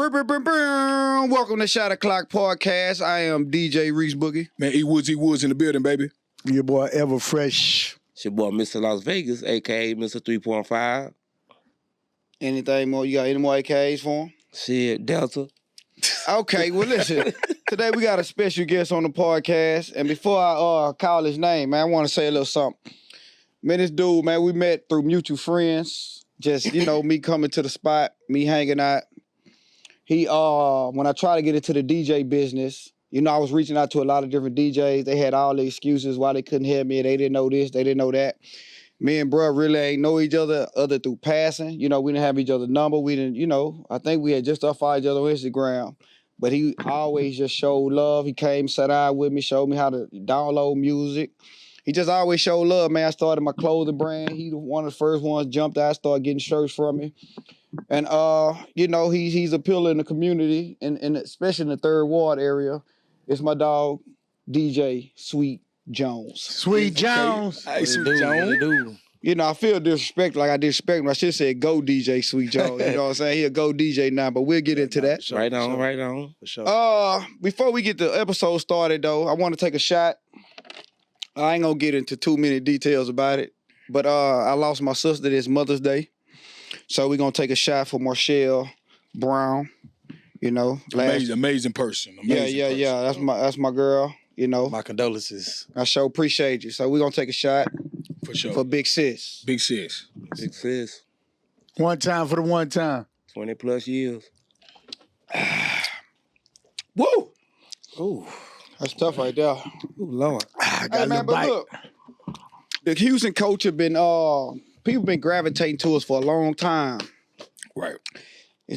Welcome to Shot O'Clock Podcast. I am DJ Reese Boogie. Man, E Woods in the building, baby. Your boy Ever Fresh. It's your boy Mr. Las Vegas, a.k.a. Mr. 3.5. Anything more? You got any more AKs for him? Shit, Delta. Okay, well, listen. Today we got a special guest on the podcast. And before I call his name, man, I want to say a little something. Man, this dude, man, we met through mutual friends. Just, me coming to the spot, me hanging out. He, when I tried to get into the DJ business, I was reaching out to a lot of different DJs. They had all the excuses why they couldn't hear me. They didn't know this, they didn't know that. Me and bro really ain't know each other through passing. We didn't have each other's number. We didn't, I think we had just followed each other on Instagram. But he always just showed love. He came, sat down with me, showed me how to download music. He just always showed love, man. I started my clothing brand. He one of the first ones jumped out, started getting shirts from me. And, he's appealing the community, and especially in the Third Ward area. It's my dog, DJ Sweet Jonz. Sweet Jonz. Hey, Sweet Jonz. I feel disrespect like I disrespect him. I should say go DJ Sweet Jonz. You know what I'm saying? He'll go DJ now, but we'll get into that. Right on. For sure. Before we get the episode started, though, I want to take a shot. I ain't going to get into too many details about it, but I lost my sister this Mother's Day. So we're going to take a shot for Marshall Brown, Amazing person. Yeah. That's my girl, My condolences. I sure appreciate you. So we're going to take a shot. For sure. For Big Sis. Big Sis. Big sis. One time for the one time. 20 plus years. Woo! Ooh. That's tough right there. Ooh, Lord. I got a little but bite. look, the Houston culture people been gravitating to us for a long time. Right.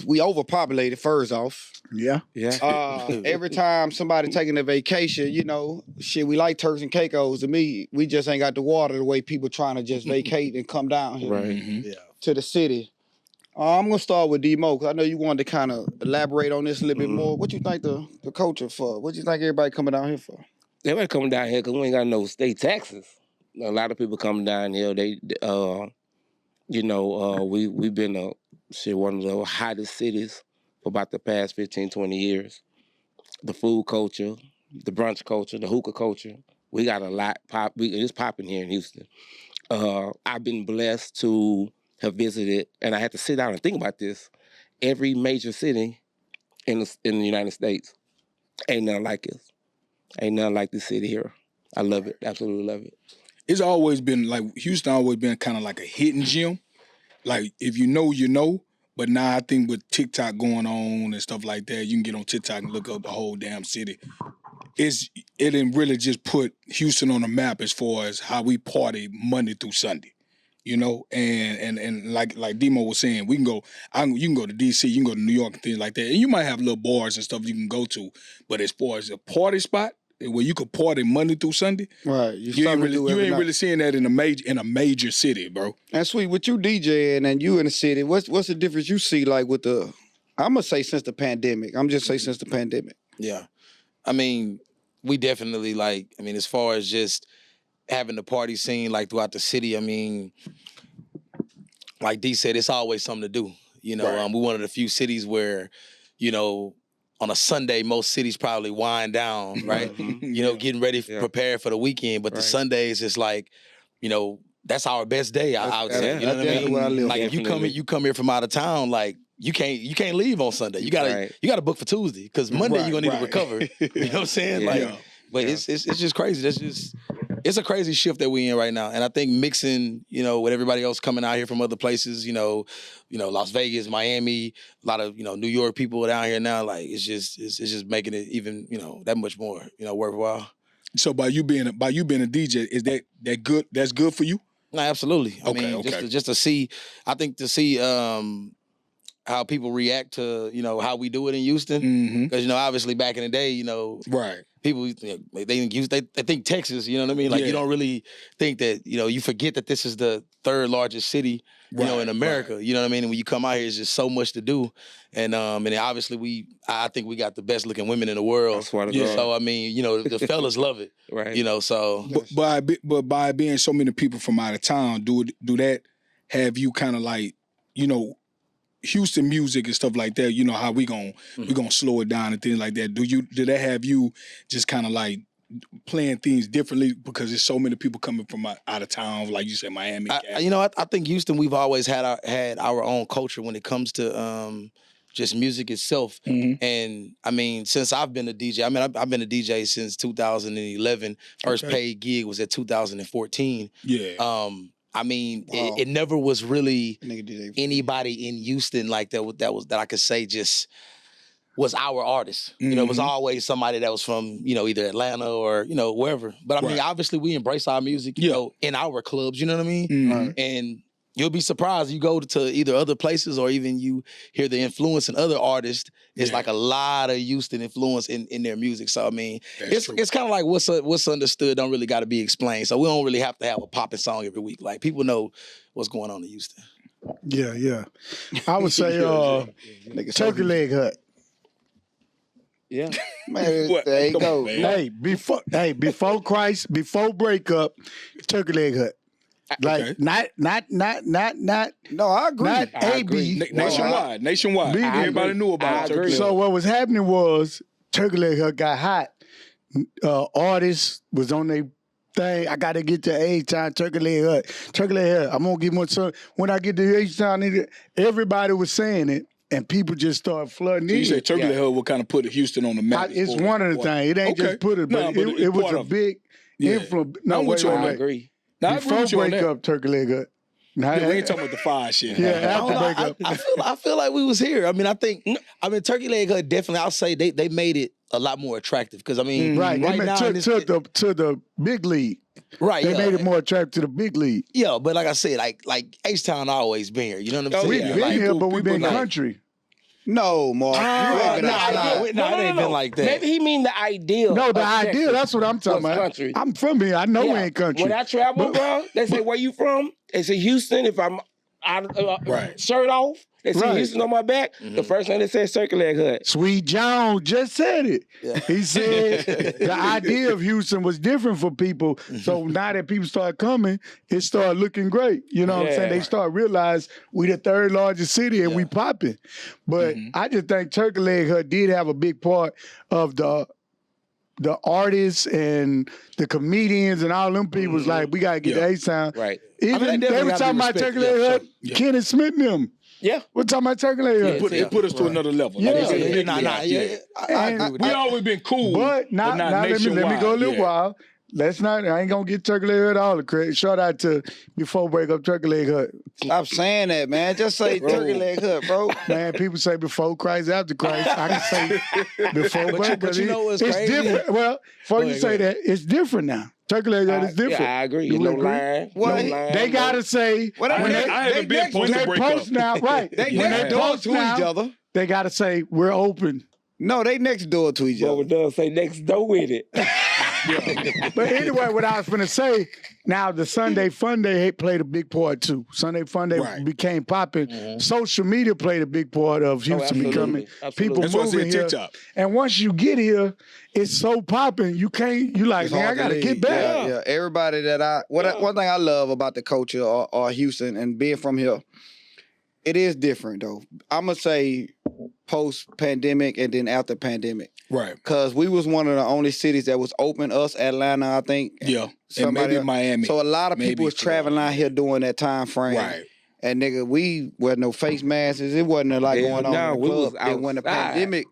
We overpopulated, first off. Yeah. Every time somebody taking a vacation, we like Turks and Caicos. To me, we just ain't got the water the way people trying to just vacate and come down here Right. to the city. I'm going to start with D-Mo, because I know you wanted to kind of elaborate on this a little bit more. What you think the culture for? What you think everybody coming down here for? Everybody coming down here because we ain't got no state taxes. A lot of people coming down here. We've been one of the hottest cities for about the past 15, 20 years. The food culture, the brunch culture, the hookah culture. We got a lot it's popping here in Houston. I've been blessed to have visited, and I had to sit down and think about this, every major city in the United States. Ain't nothing like it. Ain't nothing like this city here. I love it. Absolutely love it. It's always been Houston always been kind of like a hidden gem. Like, if you know, you know. But now I think with TikTok going on and stuff like that, you can get on TikTok and look up the whole damn city. It didn't really just put Houston on the map as far as how we party Monday through Sunday. And like Demo was saying, you can go to DC, you can go to New York and things like that. And you might have little bars and stuff you can go to. But as far as a party spot where you could party Monday through Sunday, right? You ain't really seeing that in a major city, bro. And Sweet, with you DJing and you in the city, what's the difference you see with the? I'm gonna say since the pandemic. I'm just say since the pandemic. Yeah, I mean, we definitely as far as just having the party scene throughout the city. I mean, like D said, it's always something to do. Right. We're one of the few cities where, on a Sunday, most cities probably wind down, right? Getting ready, prepared for the weekend. But the Sundays, it's that's our best day. I would say, you know what I mean? Where I live. Like if you come here from out of town, you can't leave on Sunday. You gotta book for Tuesday because Monday you're gonna need to recover. You know what I'm saying? But it's just crazy. It's a crazy shift that we're in right now. And I think mixing, with everybody else coming out here from other places, Las Vegas, Miami, a lot of, New York people down here now, it's just making it even, that much more, worthwhile. So by you being a DJ, is that good? That's good for you? No, absolutely. I Okay. just to see how people react to, how we do it in Houston. Because, obviously back in the day, right. People, they think Texas, you know what I mean? You don't really think that, you forget that this is the third largest city, in America. Right. You know what I mean? And when you come out here, it's just so much to do. And then obviously I think we got the best looking women in the world. That's what it is. So, I mean, the fellas love it. Right. So. But by being so many people from out of town, do that have you kind of Houston music and stuff like that, you know how we gonna slow it down and things like that. Did that have you just kind of like playing things differently because there's so many people coming from out of town, like you said, Miami? I think Houston, we've always had our own culture when it comes to just music itself. And I mean, since I've been a DJ, I've been a DJ since 2011. First paid gig was at 2014. Yeah. I mean, it never was really anybody in Houston like that I could say just was our artist. You know, it was always somebody that was from, you know, either Atlanta or, you know, wherever. But I mean, obviously we embrace our music, you know, in our clubs, you know what I mean? And you'll be surprised. You go to either other places or even you hear the influence in other artists. It's like a lot of Houston influence in their music. So I mean, it's kind of like what's understood don't really got to be explained. So we don't really have to have a popping song every week. Like people know what's going on in Houston. Yeah. I would say Turkey Leg Hut. Yeah. Man, there you go. Hey, before Christ, before breakup, Turkey Leg Hut. Like not. No, I agree. Not I AB. Nationwide. Everybody knew about Turkey Leg Hut. So what was happening was Turkey Leg Hut got hot. Artists was on their thing. I got to get to H-Town, Turkey Leg Hut. Turkey Leg Hut. I'm going to get more. So when I get to H-Town, everybody was saying it. And people just started flooding in. So you say Turkey Leg Hut will kind of put Houston on the map. It's one of the things. It ain't just put it, but it was a big influence. No, wait. I agree. Before breakup, Turkey Leg Hut. We ain't talking about the fire shit. Yeah, after breakup. I feel like we was here. I mean, Turkey Leg Hut definitely, I'll say they made it a lot more attractive. Because, I mean, right now to the big league. Right, They made it more attractive to the big league. Yeah, but like I said, like H-Town always been here. You know what I'm saying? We've been here, but we've been country. No, Mark. No, it ain't been like that. Maybe he mean the ideal. No, the ideal. That's what I'm talking about. Country. I'm from here. I know we ain't country. When I travel, bro, they say, where you from? They say Houston. If I'm shirt off, they say Houston on my back. The first thing they say is Turkey Leg Hut. Sweet Jonz just said it. Yeah. He said the idea of Houston was different for people. So now that people start coming, it started looking great. You know what I'm saying? They start realize we the third largest city and we popping. But I just think Turkey Leg Hut did have a big part of the artists and the comedians and all them people was like, we gotta get to H-Town. Right. Even they were talking about Turkey Leg Hut, Kenneth Smith and them. Yeah. We're talking about Turkey Leg Hut. It put us to another level. We always been cool, but not let me go a little while. I ain't gonna get Turkey Leg Hut all the credit. Shout out to before breakup Turkey Leg Hut. Stop saying that, man. Just say Turkey Leg Hut, bro. Man, people say before Christ, after Christ. I can say before breakup. But you know what's it's crazy? Different. Well, before you say that, it's different now. Turkey Leg Hut is different. Yeah, I agree. You No agree? line. They gotta say I haven't been when they post now, right? They when next they door post to now, each other. they gotta say we're open. No, they next door to each What other. we does say next door with it. But anyway, what I was gonna say, now the Sunday Fun Day played a big part too. Sunday Fun Day became popping. Social media played a big part of Houston becoming people moving here. TikTok. And once you get here, it's so popping. You like, man, I gotta get back. Yeah. Everybody that one thing I love about the culture or Houston and being from here, it is different though. I'm gonna say post-pandemic and then after pandemic. Right. Because we was one of the only cities that was open, us, Atlanta, I think. Yeah. And maybe Miami. So a lot of people was traveling out here during that time frame. Right. And nigga, we were no face masks. It wasn't like going on in the club. And when the pandemic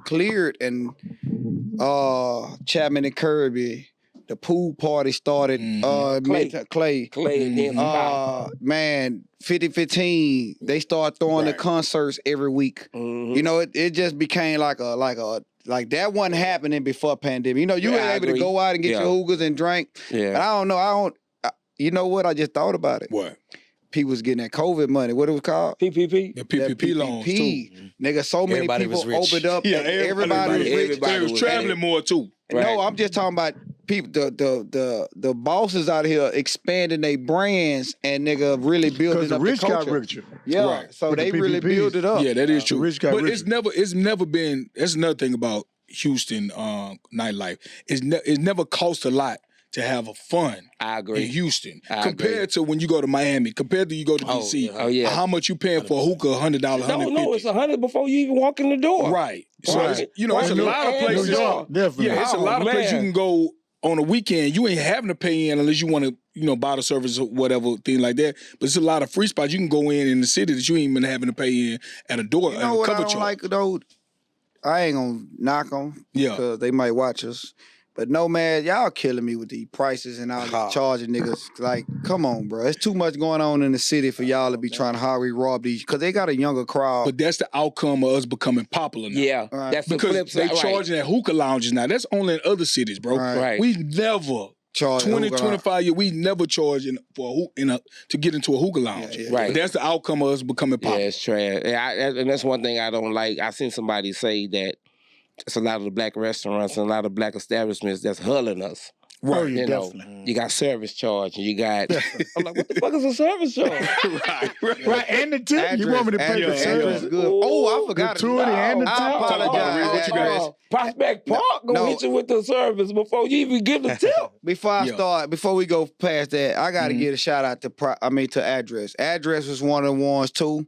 cleared and Chapman and Kirby, the pool party started. Clay. Man, 50-15. They started throwing the concerts every week. You know, it just became like that wasn't happening before pandemic. You know, you were able to go out and get your hookahs and drink. Yeah. But I don't know. You know what? I just thought about it. What? People was getting that COVID money. What it was called? PPP. The PPP loans too. Nigga, so many people opened up. Yeah, everybody was rich. Everybody was traveling more too. Right. No, I'm just talking about people. The bosses out here expanding their brands and nigga really building up the culture. Got richer. Yeah, so they really build it up. Yeah, that is true. But richer. it's never been. That's another thing about Houston nightlife. It's never cost a lot to have a fun. I agree. In Houston, compared to when you go to Miami, compared to you go to DC. Oh yeah. How much you paying for a hookah? $100, $150. No, it's $100 before you even walk in the door. Right. So Right. it's, it's a lot of places. New York, definitely. Yeah, it's a lot of places you can go on a weekend. You ain't having to pay in unless you want to, buy the service or whatever, thing like that. But it's a lot of free spots you can go in the city that you ain't even having to pay in at a door. You know what I don't like, though? I ain't gonna knock them because they might watch us. But no, man, y'all killing me with these prices and all this charging niggas. Like, come on, bro. It's too much going on in the city for y'all to be trying to highway rob these because they got a younger crowd. But that's the outcome of us becoming popular now. Yeah, that's the because flip side. they charging at hookah lounges now. That's only in other cities, bro. Right. We never. 25 years, we never charged to get into a hookah lounge. Right. But that's the outcome of us becoming popular. Yeah, it's trash. And that's one thing I don't like. I seen somebody say that it's a lot of the black restaurants and a lot of black establishments that's hulling us. Right, you know, you got service charge, and you got. I'm like, what the fuck is a service charge? right, and the tip. You want me to pay the service? Good. Oh, I forgot. Gratuity and the tip. I apologize. What you got? Prospect Park gonna hit you with the service before you even give the tip. Before we go past that, I got to give a shout out to Address. Address was one of the ones too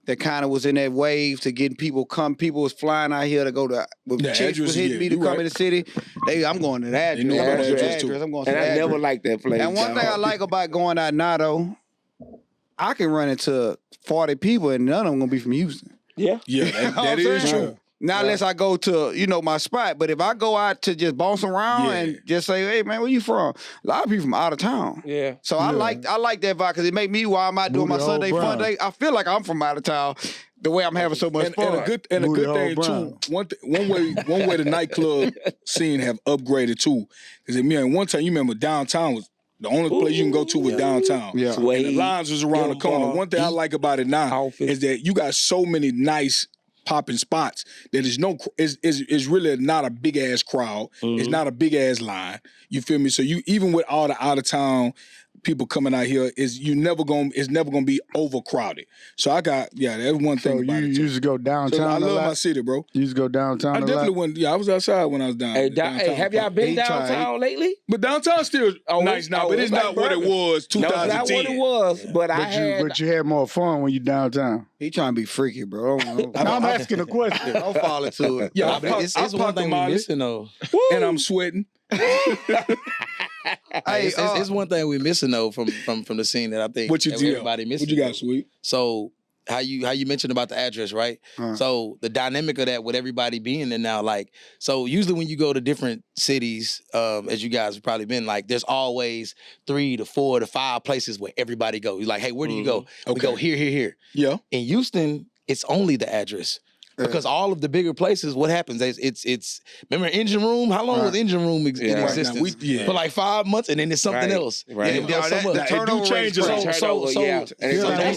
that kind of was in that wave to getting people come. People was flying out here to go to. Chicks was hitting me to come in the city. I'm going to the Address. I'm going to the Address. I never liked that place. And one thing I like about going out now though, I can run into 40 people and none of them gonna be from Houston. Yeah, that is true. Not unless I go to, my spot. But if I go out to just bounce around and just say, hey, man, where you from? A lot of people from out of town. Yeah. So I like that vibe because it make me, while I'm out doing my Sunday fun day, I feel like I'm from out of town the way I'm having so much fun. And a good thing, too, one way the nightclub scene have upgraded, too, is that one time, you remember downtown was the only place you can go to was downtown. Yeah. And the lines was around the corner. One thing I like about it now is that you got so many nice popping spots that is really not a big ass crowd. It's not a big ass line. You feel me? So you even with all the out of town people coming out here, it's never gonna be overcrowded. So I got that's one thing. So you used to go downtown. So I love my city, bro. You used to go downtown. I definitely went. Yeah, I was outside when I was down. Hey, have y'all been downtown lately? But downtown's still nice now, but it's not what it was 2010. No, it's not what it was. But you had more fun when you downtown. He trying to be freaky, bro. I'm asking a question. Don't fall into it. Yeah, it's one thing we missing though, and I'm sweating. It's one thing we're missing though from the scene that I think everybody missing. What you got, Sweet? So how you mentioned about the address, right? So the dynamic of that with everybody being there now, like, so usually when you go to different cities, as you guys have probably been, like, there's always 3 to 4 to 5 places where everybody go. You're like, hey, where do you go? We go here. Yeah. In Houston, it's only the address. Because all of the bigger places, what happens is it's remember Engine Room? How long was Engine Room in existence? For like 5 months, and then there's something else. Right. And the turnover changes. So that's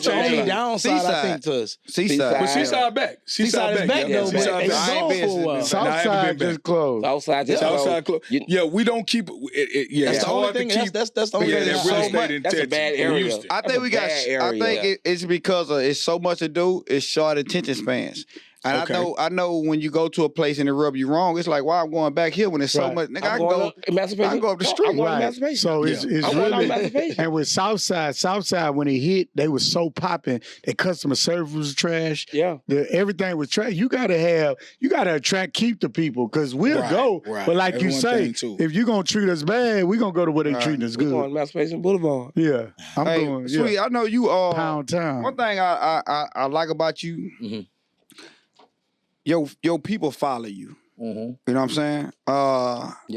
the only downside I think to us. Seaside. But Seaside back. Seaside is back though. But Southside just closed. Southside just closed. Yeah, we don't keep it. Yeah, that's the only thing. That's the only thing. That's a bad area. I think we got. I think it's because it's so much to do. It's short attention spans. And I know when you go to a place and it rub you wrong, it's like, why I'm going back here when there's so much. Nigga, I can go up the street. Right. So it's really, and with Southside when it hit, they was so popping. Their customer service was trash. Yeah. Everything was trash. You gotta keep the people because we'll go. Right. But like you say, if you're gonna treat us bad, we're gonna go to where they treating us good. We're going to Emancipation Boulevard. Yeah. I'm going. Sweet, I know you Pound Town. One thing I like about you. Mm-hmm. Your people follow you. Mm-hmm. You know what I'm saying?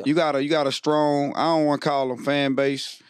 You got a strong. I don't want to call them fan base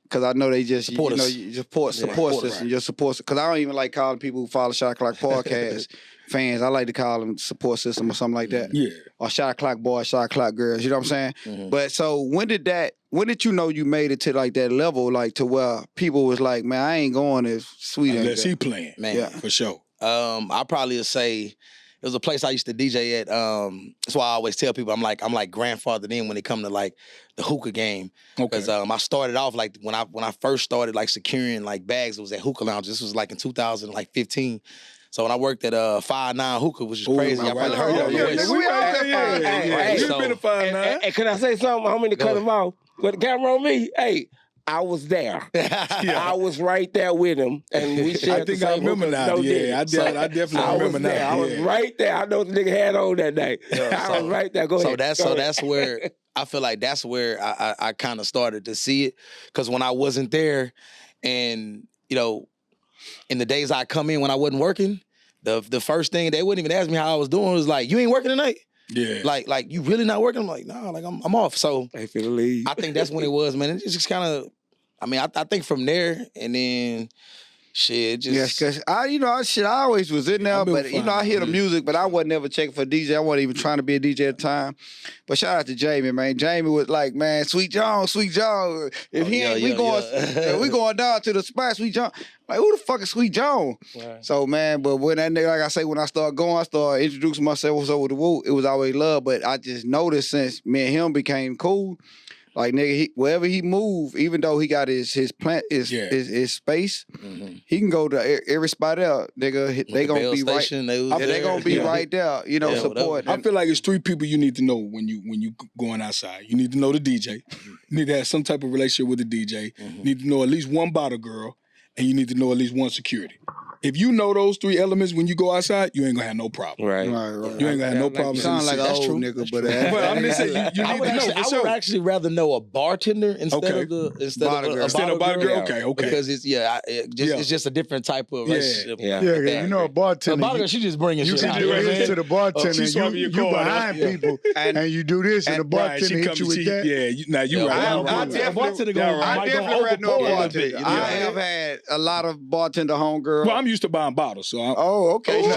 because I know they just support system. Your support. Because I don't even like calling people who follow Shot Clock Podcast fans. I like to call them support system or something like that. Yeah. Or Shot Clock boys, Shot Clock girls. You know what I'm saying? Mm-hmm. But so when did you know you made it to like that level, like to where people was like, man, I ain't going as Sweet. Unless he playing, man, for sure. I probably would say. It was a place I used to DJ at. That's why I always tell people I'm like grandfathered in when it come to like the hookah game. Because I started off like when I first started like securing like bags, it was at hookah lounge. This was like in 2015. So when I worked at 5-9 Hookah, which is crazy, y'all probably heard of it. You've been a 5-9. And can I say something? I'm going to cut him off. But the camera on me, hey, I was there. I was right there with him, and we shared. I think I remember now. Yeah, I definitely remember now. I was right there. I know what the nigga had on that day. I was right there. Go ahead. That's where I feel like that's where I kind of started to see it, because when I wasn't there, and in the days I come in when I wasn't working, the first thing they wouldn't even ask me how I was doing was like, "You ain't working tonight?" Yeah. Like you really not working? I'm like, nah, like I'm off. So I feel the leave. I think that's when it was, man. It's just kind of, I think from there, and then shit, just yes, cause I always was in there, but I hear the music, but I wasn't ever checking for a DJ. I wasn't even trying to be a DJ at the time. But shout out to Jamie, man. Jamie was like, man, Sweet Jonz. If we going down to the spot, Sweet Jonz. Like, who the fuck is Sweet Jonz? Right. So, man, but when that nigga, like I say, when I started going, I started introducing myself, what's up with the woo, it was always love. But I just noticed since me and him became cool, like, nigga, wherever he move, even though he got his space, he can go to every spot out. Nigga, they gonna be right. They gonna be right there, support. I feel like it's three people you need to know when you going outside. You need to know the DJ. You need to have some type of relationship with the DJ. You need to know at least one bottle girl, and you need to know at least one security. If you know those three elements when you go outside, you ain't gonna have no problem. Right. You ain't gonna have no problem. You sound like an old nigga, but I'm just saying you need to know. I would actually rather know a bartender instead of a bottle girl. Okay. Because it's just a different type of relationship. Yeah, a bartender. A bottle girl, she just bringing shit out. You can do this to the bartender. You behind people, and you do this, and the bartender hit you with that. Yeah, now you right. I definitely read no bartender. I have had a lot of bartender homegirls. Well, I'm used to buying bottles, so I'm... Oh, okay. All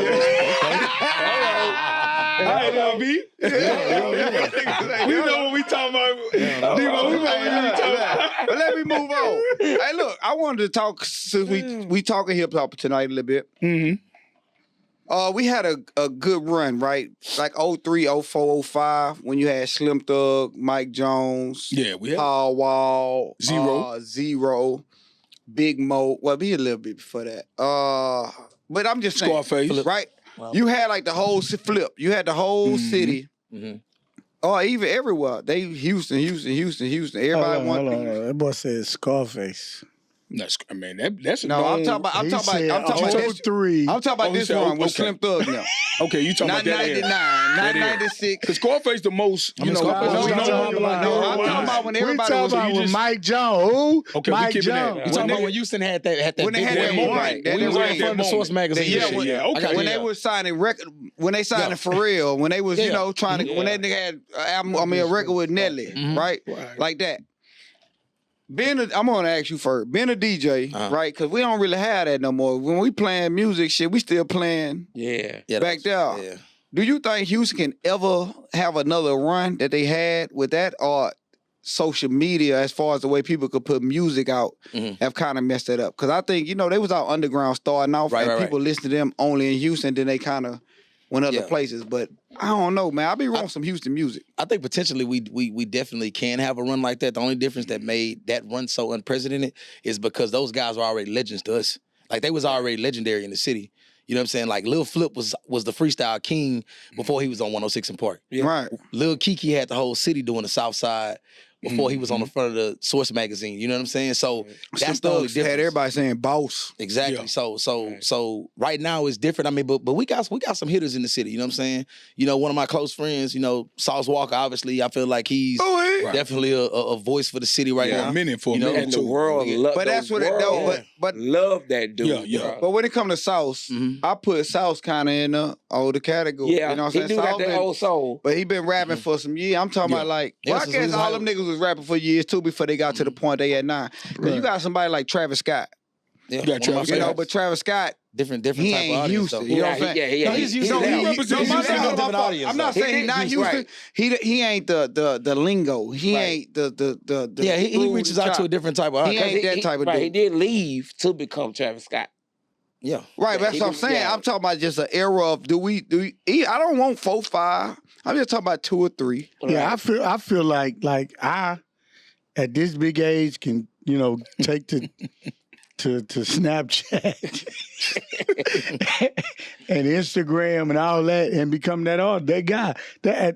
right, now, B. We know what we talking about. We know what we talking about. But let me move on. Hey, look, I wanted to talk, since we talking hip-hop tonight a little bit. Mm-hmm. We had a good run, right? Like 03, 04, 05, when you had Slim Thug, Mike Jones, we had Paul Wall, Zero. Big Mo. Well, be a little bit before that. But I'm just saying, Scarface, right? Well, you had like the whole flip. You had the whole city. Mm-hmm. Or even everywhere. They Houston. Everybody want. That boy said Scarface. That's a no. I'm talking about this. I'm talking about this one with Slim Thug now. Okay, you talking about that? Not 99, not 96. Because Scarface the most. I'm talking about when everybody was. With Mike Jones. Who? Okay, Mike Jones. You talking about when Houston had that? When they had that moment. We was in front of the Source magazine. Okay. When they was signing record, when they signed for real, when they was trying to, when that nigga had a record with Nelly, right? Like that. I'm gonna ask you first. Being a DJ, right? Because we don't really have that no more. When we playing music shit, we still playing. Back there. Yeah. Do you think Houston can ever have another run that they had with that, or social media, as far as the way people could put music out, have kind of messed it up? Because I think they was out underground starting off, and people listened to them only in Houston. Then they kind of went other places, but I don't know, man. I be wrong some Houston music. I think potentially we definitely can have a run like that. The only difference that made that run so unprecedented is because those guys were already legends to us. Like, they was already legendary in the city. You know what I'm saying? Like, Lil Flip was the freestyle king before he was on 106 in Park. Yeah. Right. Lil Kiki had the whole city doing the South Side before he was on the front of the Source magazine. You know what I'm saying? So that's the only difference. Had everybody saying boss. Exactly. Yeah. So right now it's different. I mean, but we got some hitters in the city. You know what I'm saying? One of my close friends, Sauce Walker. Obviously, I feel like he's definitely a voice for the city right now. Meaningful, and the world. But that's what it does. But love that dude. Yeah. But when it comes to Sauce, I put Sauce kind of in the older category. Yeah, you know what I'm saying? He do got that old soul. But he been rapping for some years. I'm talking about like, well, I guess all them niggas was rapping for years too before they got to the point they at now. Because you got somebody like Travis Scott. Yeah, you got Travis Scott. But Travis Scott, different he type ain't of audience. Houston. You know what I'm saying? Yeah. He's Houston. I'm not saying he's not Houston. He ain't the lingo. He ain't the yeah, he reaches out to a different type of audience. He ain't that type of dude. He did leave to become Travis Scott. Yeah. Right, that's what I'm saying. Yeah. I'm talking about just an era of do we I don't want 4, 5. I'm just talking about 2 or 3. Yeah, I feel like I at this big age can, take the to Snapchat and Instagram and all that and become that guy.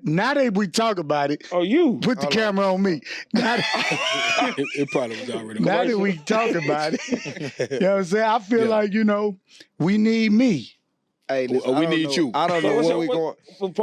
Now that we talk about it, you put the camera on me. Now that, it probably was already. now that we talk about it, you know what I'm saying? I feel like, we need me. Hey, listen, we need you. I don't know where we going.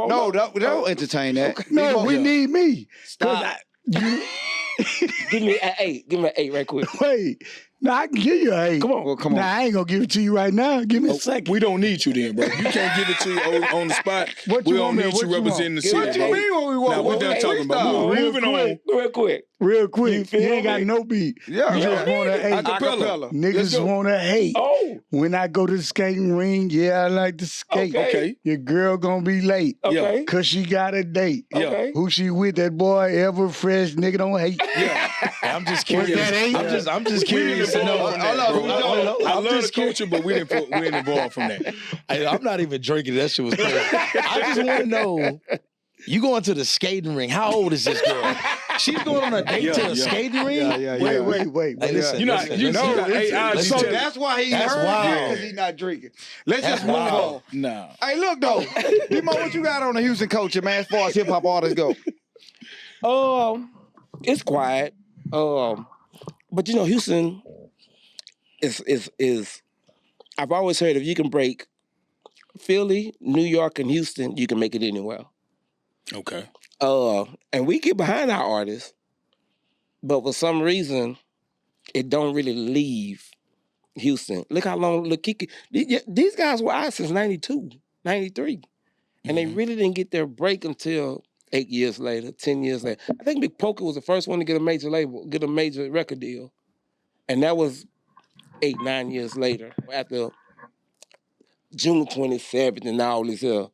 No, don't entertain that. Okay. No, we need me. Stop. Give me an 8. Give me an 8 right quick. Wait. No, I can give you an 8. Come on. Well, come on. Nah, I ain't gonna give it to you right now. Give me a second. We don't need you then, bro. You can't give it to you on the spot. What We you don't want, need what you you representing the want? city. What you bro. mean what we want? Nah, we're done talking about. Real Moving on. Real quick. Real quick. You feel ain't got me? no beat. Yeah. You just want to hate. Acapella. Niggas want to hate. Oh, When I go to the skating ring, yeah, I like to skate. Okay. Your girl gonna be late. okay. Cause she got a date. Okay. Who she with? That boy ever fresh nigga don't hate. Yeah. I'm just curious. that eight? I'm just curious to know. I love the culture, but we ain't involved from that. I'm not even drinking. That shit was crazy. I just want to know. You going to the skating ring? How old is this girl? She's going on a date to a skating ring? Wait. Hey, listen, You listen, know, listen, So listen. that's why he's That's hurt wild. because he's not drinking. Let's That's just move wild. on. Nah. Hey, look though, Demo, what you got on the Houston culture, man? As far as hip hop artists go, It's quiet. But Houston is. I've always heard if you can break Philly, New York, and Houston, you can make it anywhere. Okay. And we get behind our artists, but for some reason, it don't really leave Houston. Look how long Kiki. These guys were out since 92, 93. And they really didn't get their break until 8 years later, 10 years later. I think Big Poker was the first one to get a major label, get a major record deal. And that was 8, 9 years later, after June 27th and all this here.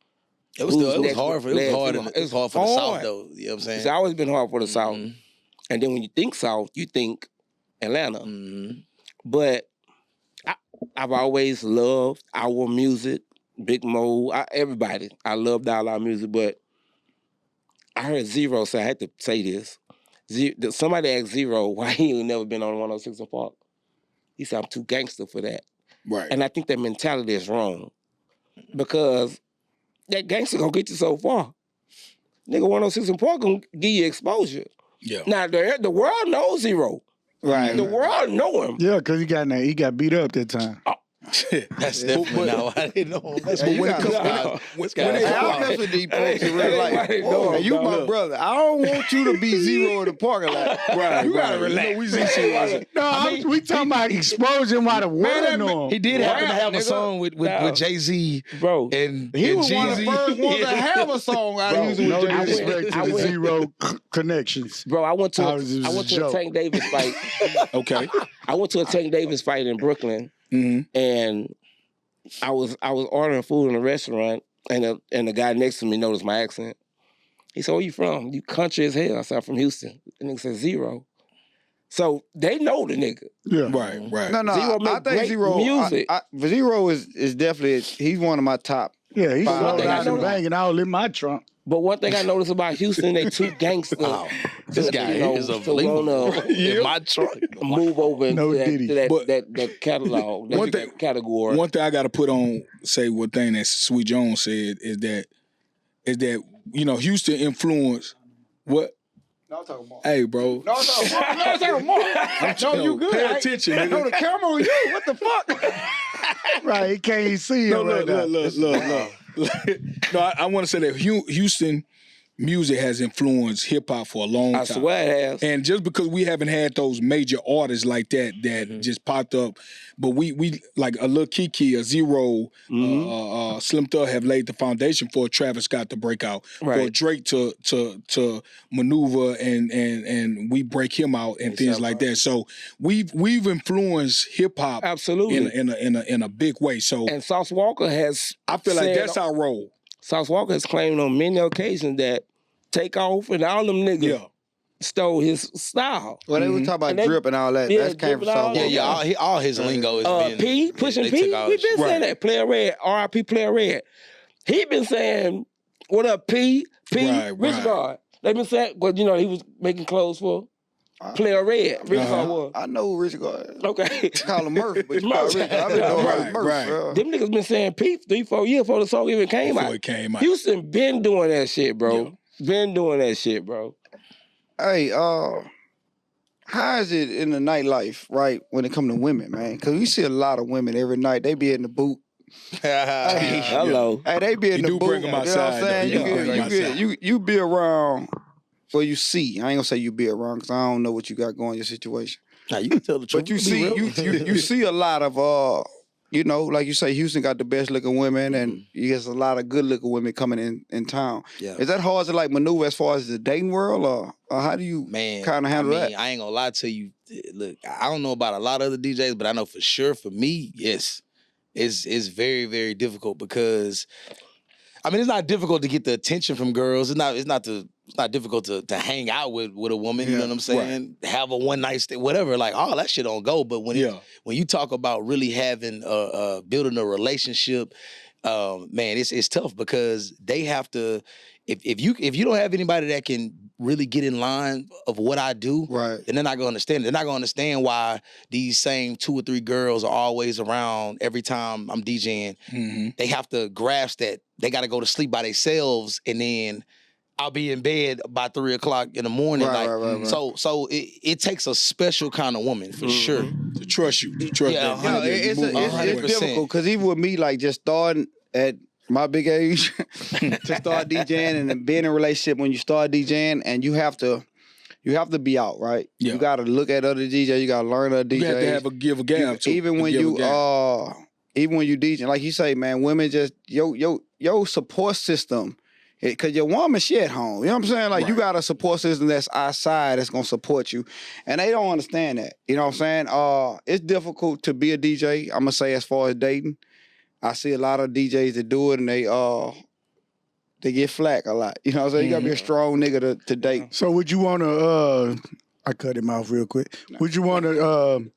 It was hard for the South though. You know what I'm saying? It's always been hard for the South. And then when you think South, you think Atlanta. But I've always loved our music, Big Mo, everybody. I loved all our music, but I heard Zero say, I had to say this. Somebody asked Zero why he ain't never been on 106 and Park. He said, I'm too gangster for that. Right. And I think that mentality is wrong. Because that gangster gonna get you so far. Nigga, 106 and Park gonna give you exposure. Yeah. Now, the world knows Zero. right? The world know him. Yeah, because he got beat up that time. That's different now. I didn't know. That's Hey, what you when it gotta comes stop. what's Hey, I don't mess with these folks in real life. No, And you my brother. I don't want you to be Zero in the parking lot. Right. You gotta right. relax. You know, we see No, we talking about exposing while the world know him. he did happen to Rap, have a nigga. song with Jay-Z Bro. and He and was one of the Jeezy. first ones to have a song out of Houston No with Jay-Z. disrespect I to the went- Zero connections. Bro, I went to I was just a joking. Tank Davis fight. Okay. I went to a Tank Davis fight in Brooklyn, and I was ordering food in a restaurant, and the guy next to me noticed my accent. He said, "Where you from? You country as hell." I said, "I'm from Houston." The nigga said, "Zero." So they know the nigga. Yeah. Right. No, Zero I make think great Zero. music. Zero is definitely he's one of my top. Yeah, he's One sold thing I out and noticed- banging all in my trunk. But one thing I noticed about Houston, they too gangster. Wow. This guy is to unbelievable. wanna In my truck. move over into No Diddy. that catalog, that category. One thing I got to put on, say one thing that Sweet Jonz said is that Houston influenced what. No, I'm talking about. Hey, bro. No, I'm talking about. No, you good. Pay attention, nigga. No, the camera on you. What the fuck? Right, he can't even see No, him right now. look. No, I want to say that Houston music has influenced hip hop for a long time. I swear it has. And just because we haven't had those major artists like that just popped up, but we like a Lil Kiki, a Zero, Slim Thug have laid the foundation for Travis Scott to break out, for Right. Drake to maneuver and we break him out and things like that. So we've influenced hip hop Absolutely. in a big way. So And Sauce Walker has I feel like said- that's our role. Sauce Walker has claimed on many occasions that Takeoff and all them niggas Yeah. stole his style. Well, they was talking about And they- drip and all that. yeah, That came drip from and all South that. Walker. Yeah, all his lingo is P, pushing they P, took all we his been shit. saying that. Player Red, R.I.P. Player Red. He been saying, "What up, P? Right, Rich right. Guard." They been saying, well, he was making clothes for Player Red. Rick was. I know who Rich Guard is. Okay. Call him Murph, but you call Rich. I've been doing Murph. Bro. Them niggas been saying Pete 3-4 years before the song even came out. Houston been doing that shit, bro. Yeah. Been doing that shit, bro. Hey, how is it in the nightlife, right, when it come to women, man? Because we see a lot of women every night. They be in the booth. Hey, hello. Hey, they be in the booth. Bring them outside, you know what I'm saying? You be around. Well, you see. I ain't gonna say you be around because I don't know what you got going in your situation. Nah, you can tell the truth. But you see, you see a lot of you know, like you say, Houston got the best looking women, and you get a lot of good looking women coming in town. Yeah. Is that hard to like maneuver as far as the dating world, or how do you kind of handle that? I ain't gonna lie to you. Look, I don't know about a lot of other DJs, but I know for sure for me, yes, it's very, very difficult because. I mean, it's not difficult to get the attention from girls. It's not difficult to hang out with a woman. You know what I'm saying? Right. Have a one night stay, whatever. Like, all that shit don't go. But when you talk about really having building a relationship, man, it's tough because they have to. If you don't have anybody that can really get in line of what I do, right, then they're not gonna understand it. They're not gonna understand why these same 2 or 3 girls are always around every time I'm DJing. Mm-hmm. They have to grasp that they gotta go to sleep by themselves, and then I'll be in bed by 3 o'clock in the morning. Right. So it takes a special kind of woman for sure to trust you. To trust it's difficult because even with me, like just starting at my big age to start DJing and then being in a relationship when you start DJing, and you have to be out, right? Yeah. You got to look at other DJs. You got to learn other DJs. You have to give a gab too. Even when you DJing, like you say, man, women just your support system. Because your woman, she at home. You know what I'm saying? Like, you got a support system that's outside that's going to support you. And they don't understand that. You know what I'm saying? It's difficult to be a DJ, I'm going to say, as far as dating. I see a lot of DJs that do it, and they get flack a lot. You know what I'm saying? You got to be a strong nigga to date. So would you want to, I cut him off real quick. Would you want to,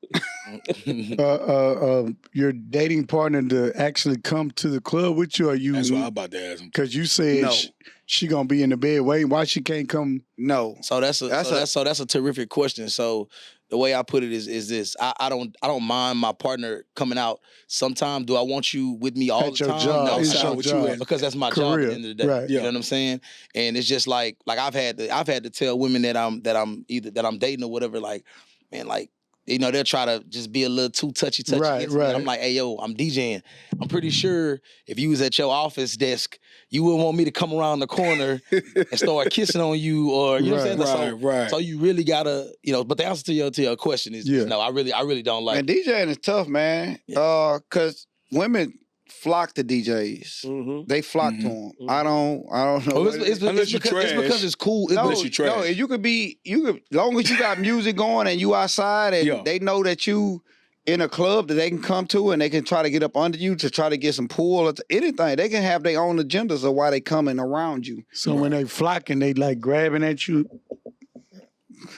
your dating partner to actually come to the club with you, or you? That's what I'm about to ask him. Because you said no. She gonna be in the bed waiting. Why she can't come? No. So that's a terrific question. So the way I put it is this: I don't mind my partner coming out sometime. Do I want you with me all the time? Job. No, with you because that's my job at the end of the day. Right. You know what I'm saying? And it's just like I've had to tell women that I'm dating or whatever. Like, man, like. You know, they'll try to just be a little too touchy. Right. I'm like, hey, yo, I'm DJing. I'm pretty sure if you was at your office desk, you wouldn't want me to come around the corner and start kissing on you, or you know what I'm saying? Right. So you really gotta, but the answer to your question is no. I really don't like. Man, DJing is tough, man. Cause women flock to DJs. Mm-hmm. They flock to them. Mm-hmm. I don't know. Well, it's because it's cool. No, you could long as you got music going and you outside and they know that you in a club that they can come to and they can try to get up under you to try to get some pool or anything. They can have their own agendas of why they coming around you. So when they flocking, they like grabbing at you.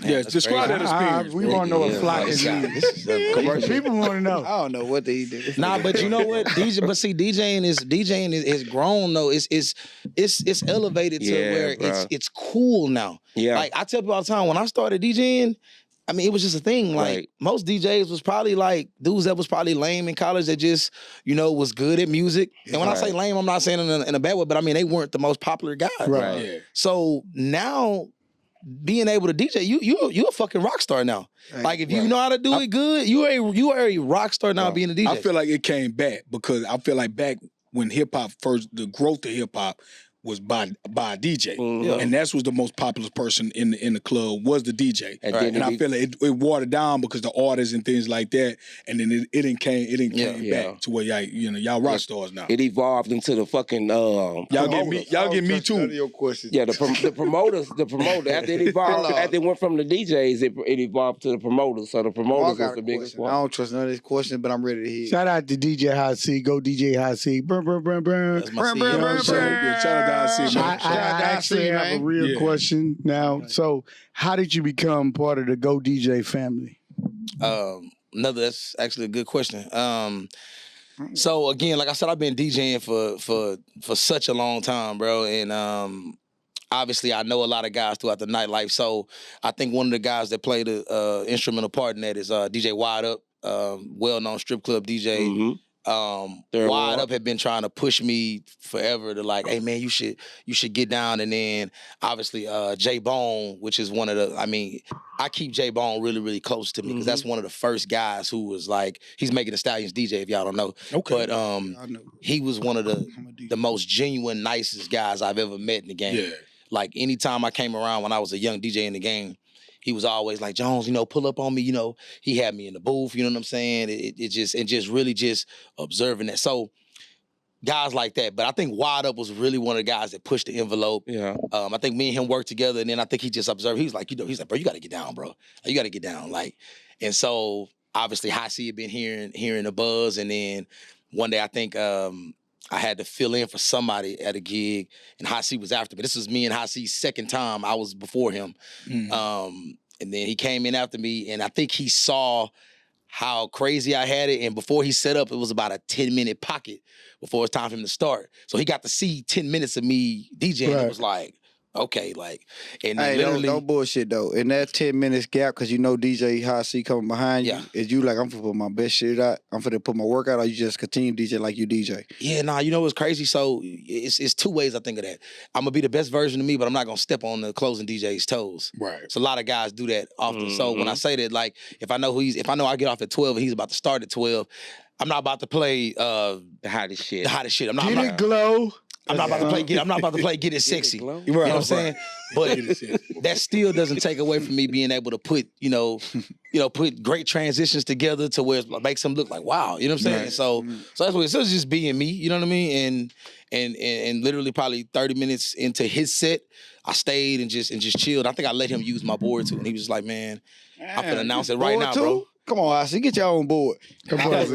Yes, describe that experience. We want to know what flock is. People want to know. I don't know what they do. Nah, but you know what? DJing is grown though. It's elevated to where it's cool now. Yeah. Like I tell people all the time, when I started DJing, I mean, it was just a thing. Like most DJs was probably like dudes that was probably lame in college that just, was good at music. And when I say lame, I'm not saying in a bad way, but I mean they weren't the most popular guys. Right. Yeah. So now, being able to DJ, you a fucking rock star now. Right. Like if you know how to do it good, you are a rock star now being a DJ. I feel like it came back because I feel like back when hip hop first, the growth of hip hop was by a DJ, and that was the most popular person in the club was the DJ, and I feel like it watered down because the artists and things like that, and then it came back to where y'all rock stars now. It evolved into the fucking y'all get me too. Your question. Yeah, the promoters after it evolved, after it went from the DJs, it evolved to the promoters. So the promoters was the biggest one. I don't trust none of these questions, but I'm ready to hear. Shout out to DJ Hot C. Go DJ Hot C. Burn. That's my Shout out to I actually have a real question now. Yeah. So, how did you become part of the Go DJ family? That's actually a good question. So again, like I said, I've been DJing for such a long time, bro, and obviously I know a lot of guys throughout the nightlife. So I think one of the guys that played an instrumental part in that is DJ Wide Up, well-known strip club DJ. Mm-hmm. Wide Up had been trying to push me forever to like, hey man, you should get down. And then obviously J Bone, which is one of the, I mean, I keep J Bone really, really close to me because that's one of the first guys who was like, he's Making the Stallions DJ, if y'all don't know. Okay. But he was one of the most genuine, nicest guys I've ever met in the game. Yeah. Like anytime I came around when I was a young DJ in the game, he was always like, Jonz, you know, pull up on me. You know, he had me in the booth. You know what I'm saying? It just really observing that. So guys like that. But I think Wide Up was really one of the guys that pushed the envelope. Yeah. I think me and him worked together, and then I think he just observed. He's like, he's like, bro, you got to get down, bro. You got to get down. Like, and so obviously High C had been hearing the buzz, and then one day I think I had to fill in for somebody at a gig, and High C was after me. This was me and High C's second time. I was before him. And then he came in after me, and I think he saw how crazy I had it. And before he set up, it was about a 10-minute pocket before it's time for him to start. So he got to see 10 minutes of me DJing. Right. It was like, okay, like, and hey, literally, don't bullshit though. In that 10 minutes gap, because you know DJ High C coming behind you, is you like, I'm finna put my best shit out, I'm finna put my work out, or you just continue DJ like you DJ? Yeah, nah, you know what's crazy? So it's two ways I think of that. I'm gonna be the best version of me, but I'm not gonna step on the closing DJ's toes. Right. So a lot of guys do that often. So when I say that, like, if I know I get off at 12 and he's about to start at 12, I'm not about to play the hottest shit. The hottest shit. I'm not. Get it glow. I'm not about to play. I'm not about to play Get It Sexy. You know what I'm saying? But that still doesn't take away from me being able to put, put great transitions together to where it makes them look like wow. You know what I'm saying? Right. So that's what it's just being me. You know what I mean? And literally probably 30 minutes into his set, I stayed and just chilled. I think I let him use my board too, and he was just like, man, I'm gonna announce it right now, bro. Come on, Hossie, get your own board. Come on, I'm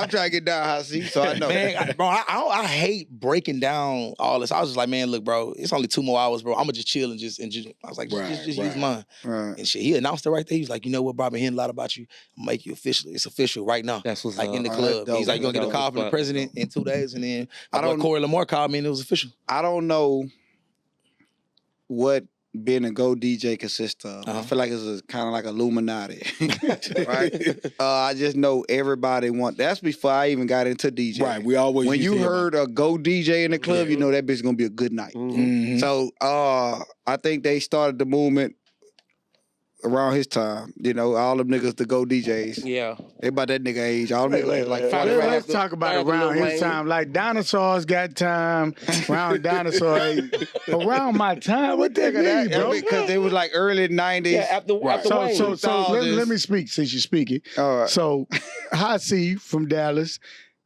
trying to get down, Hossie, so I know. Man, I hate breaking down all this. I was just like, man, look, bro, it's only 2 more hours, bro. I'm gonna just chill and just. I was like, just use mine. Right. And shit, he announced it right there. He was like, you know what, bro, I've been hearing a lot about you. I'm gonna make you official. It's official right now. That's what's like in the club. He's like, you're gonna get a call from the president in 2 days, and then Corey Lamar called me and it was official. I don't know what being a Go DJ consists of. I feel like it's kind of like Illuminati, right? I just know everybody that's before I even got into DJ. Right, we always when you heard a Go DJ in the club, you know that bitch gonna be a good night. Mm-hmm. So I think they started the movement around his time. You know, all them niggas to Go DJs. Yeah. They about that nigga age. All them niggas like 45. Let's talk about around his time. Like Dinosaurs got time. Around Dinosaur age. Around my time? What that mean, bro? Because it was like early 90s. Yeah, after Wayne. So let me speak since you're speaking. All right. So High C from Dallas.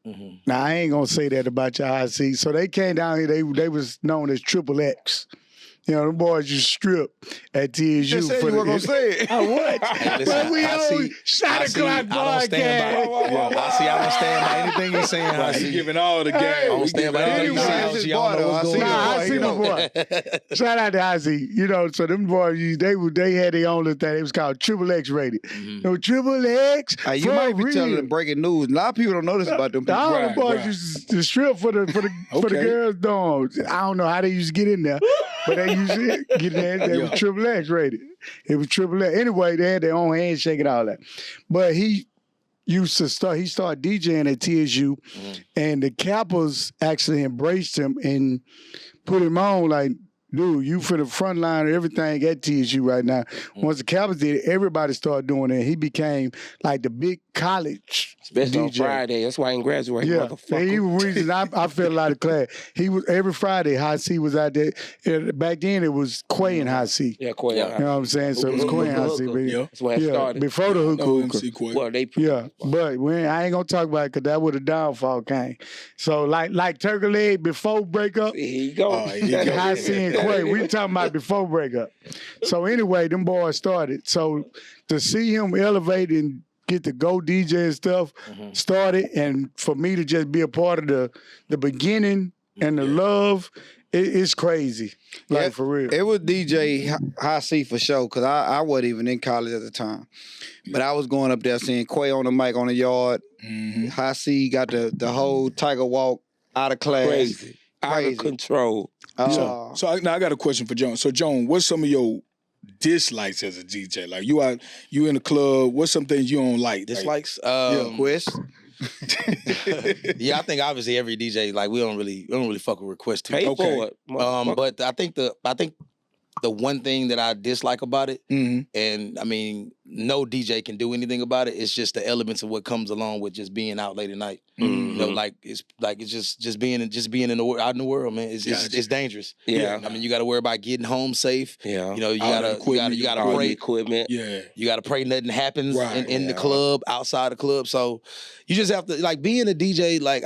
Mm-hmm. Now, I ain't going to say that about your High C. So they came down here. They was known as Triple X. You know, them boys just strip at TSU. Just said you weren't going to say it. I would. But we on shot o'clock podcast. I don't stand by anything you're saying. I see giving all the game. I don't stand by anything you're saying. I see the boy. Shout out to Ozzy. You know, so them boys, they had their own little thing. It was called Triple X rated. No, Triple X. You might be telling them breaking news. A lot of people don't know this about them people. All the boys used to strip for the girls' dorms. I don't know how they used to get in there, but they used to get in there. They was Triple X rated. It was Triple X. Anyway, they had their own handshake and all that. But he started DJing at TSU, and the Kappas actually embraced him and put him on like, dude, you for the front line of everything at TSU right now. Once the Kappas did it, everybody started doing it. He became like the big college Especially DJ. On Friday. That's why I ain't graduated, motherfucker. He was reason I felt a lot of class. He was every Friday, High C was out there. Back then it was Quay and High C. Yeah, Quay. You know what I'm saying? So it was Quay and High C. That's where it started. Before the hookah. Well, but I ain't gonna talk about it because that where the downfall came. So like Turkey Leg before breakup. Here you go. High C and Quay. We talking about before breakup. So anyway, them boys started. So to see him elevate and get the Go DJ and stuff started, and for me to just be a part of the beginning and the love, it's crazy. Like, for real. It was DJ High C for sure, because I wasn't even in college at the time. But I was going up there seeing Quay on the mic on the yard. High C got the whole Tiger Walk out of class. Crazy. Out of control. So now I got a question for Jonz. So Jonz, what's some of your dislikes as a DJ? Like you in the club, what's some things you don't like? Dislikes? Quest. Yeah, I think obviously every DJ, like we don't really fuck with requests too. Pay for it. But I think the one thing that I dislike about it, and I mean, no DJ can do anything about it. It's just the elements of what comes along with just being out late at night. You know, it's just being out in the world, man. It's dangerous. Yeah. I mean, you got to worry about getting home safe. Yeah. You know, you gotta pray. Equipment. Yeah. You got to pray nothing happens in the club, outside the club. So you just have to, like, being a DJ, like,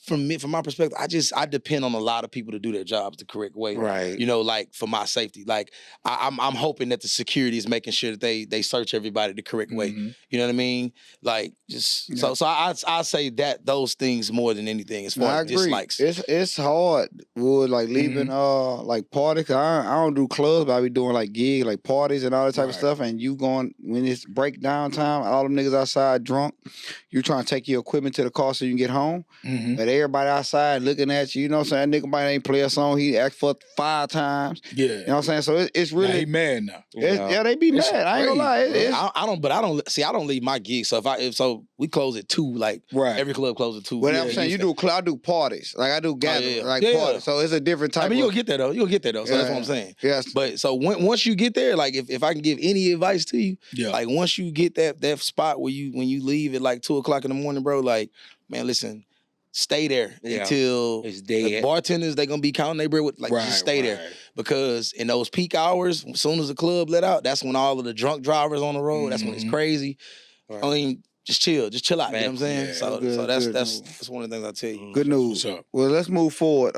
from my perspective, I depend on a lot of people to do their jobs the correct way. Right. You know, like, for my safety. Like, I'm hoping that the security is making sure that they search everybody the correct way. You know what I mean? Like, just, so I say that those things more than anything as far as dislikes. It's hard with, like, leaving, like, parties. I don't do clubs, but I be doing, like, gigs, like, parties and all that type of stuff. And you going, when it's breakdown time, all them niggas outside drunk, you trying to take your equipment to the car so you can get home. But everybody outside looking at you, you know what I'm saying? Nigga might ain't play a song, he asked for 5 times. Yeah. You know what I'm saying? So it's really. Now he mad now. Yeah, they be mad. I ain't gonna lie. I don't leave my gigs. So if we close at 2, like, every club closes at 2. But I'm saying I do parties. Like, I do gatherings, parties. So it's a different type. I mean, you'll get there though. So that's what I'm saying. Yes. But so once you get there, like, if I can give any advice to you, like, once you get that spot where when you leave at like 2:00 in the morning, bro, like, man, listen, stay there until it's dead. The bartenders, they gonna be counting their bread with, like, just stay there. Because in those peak hours, as soon as the club let out, that's when all of the drunk drivers on the road, that's when it's crazy. Right. I mean, just chill out, you know what I'm saying? So that's one of the things I tell you. Good news. Well, let's move forward.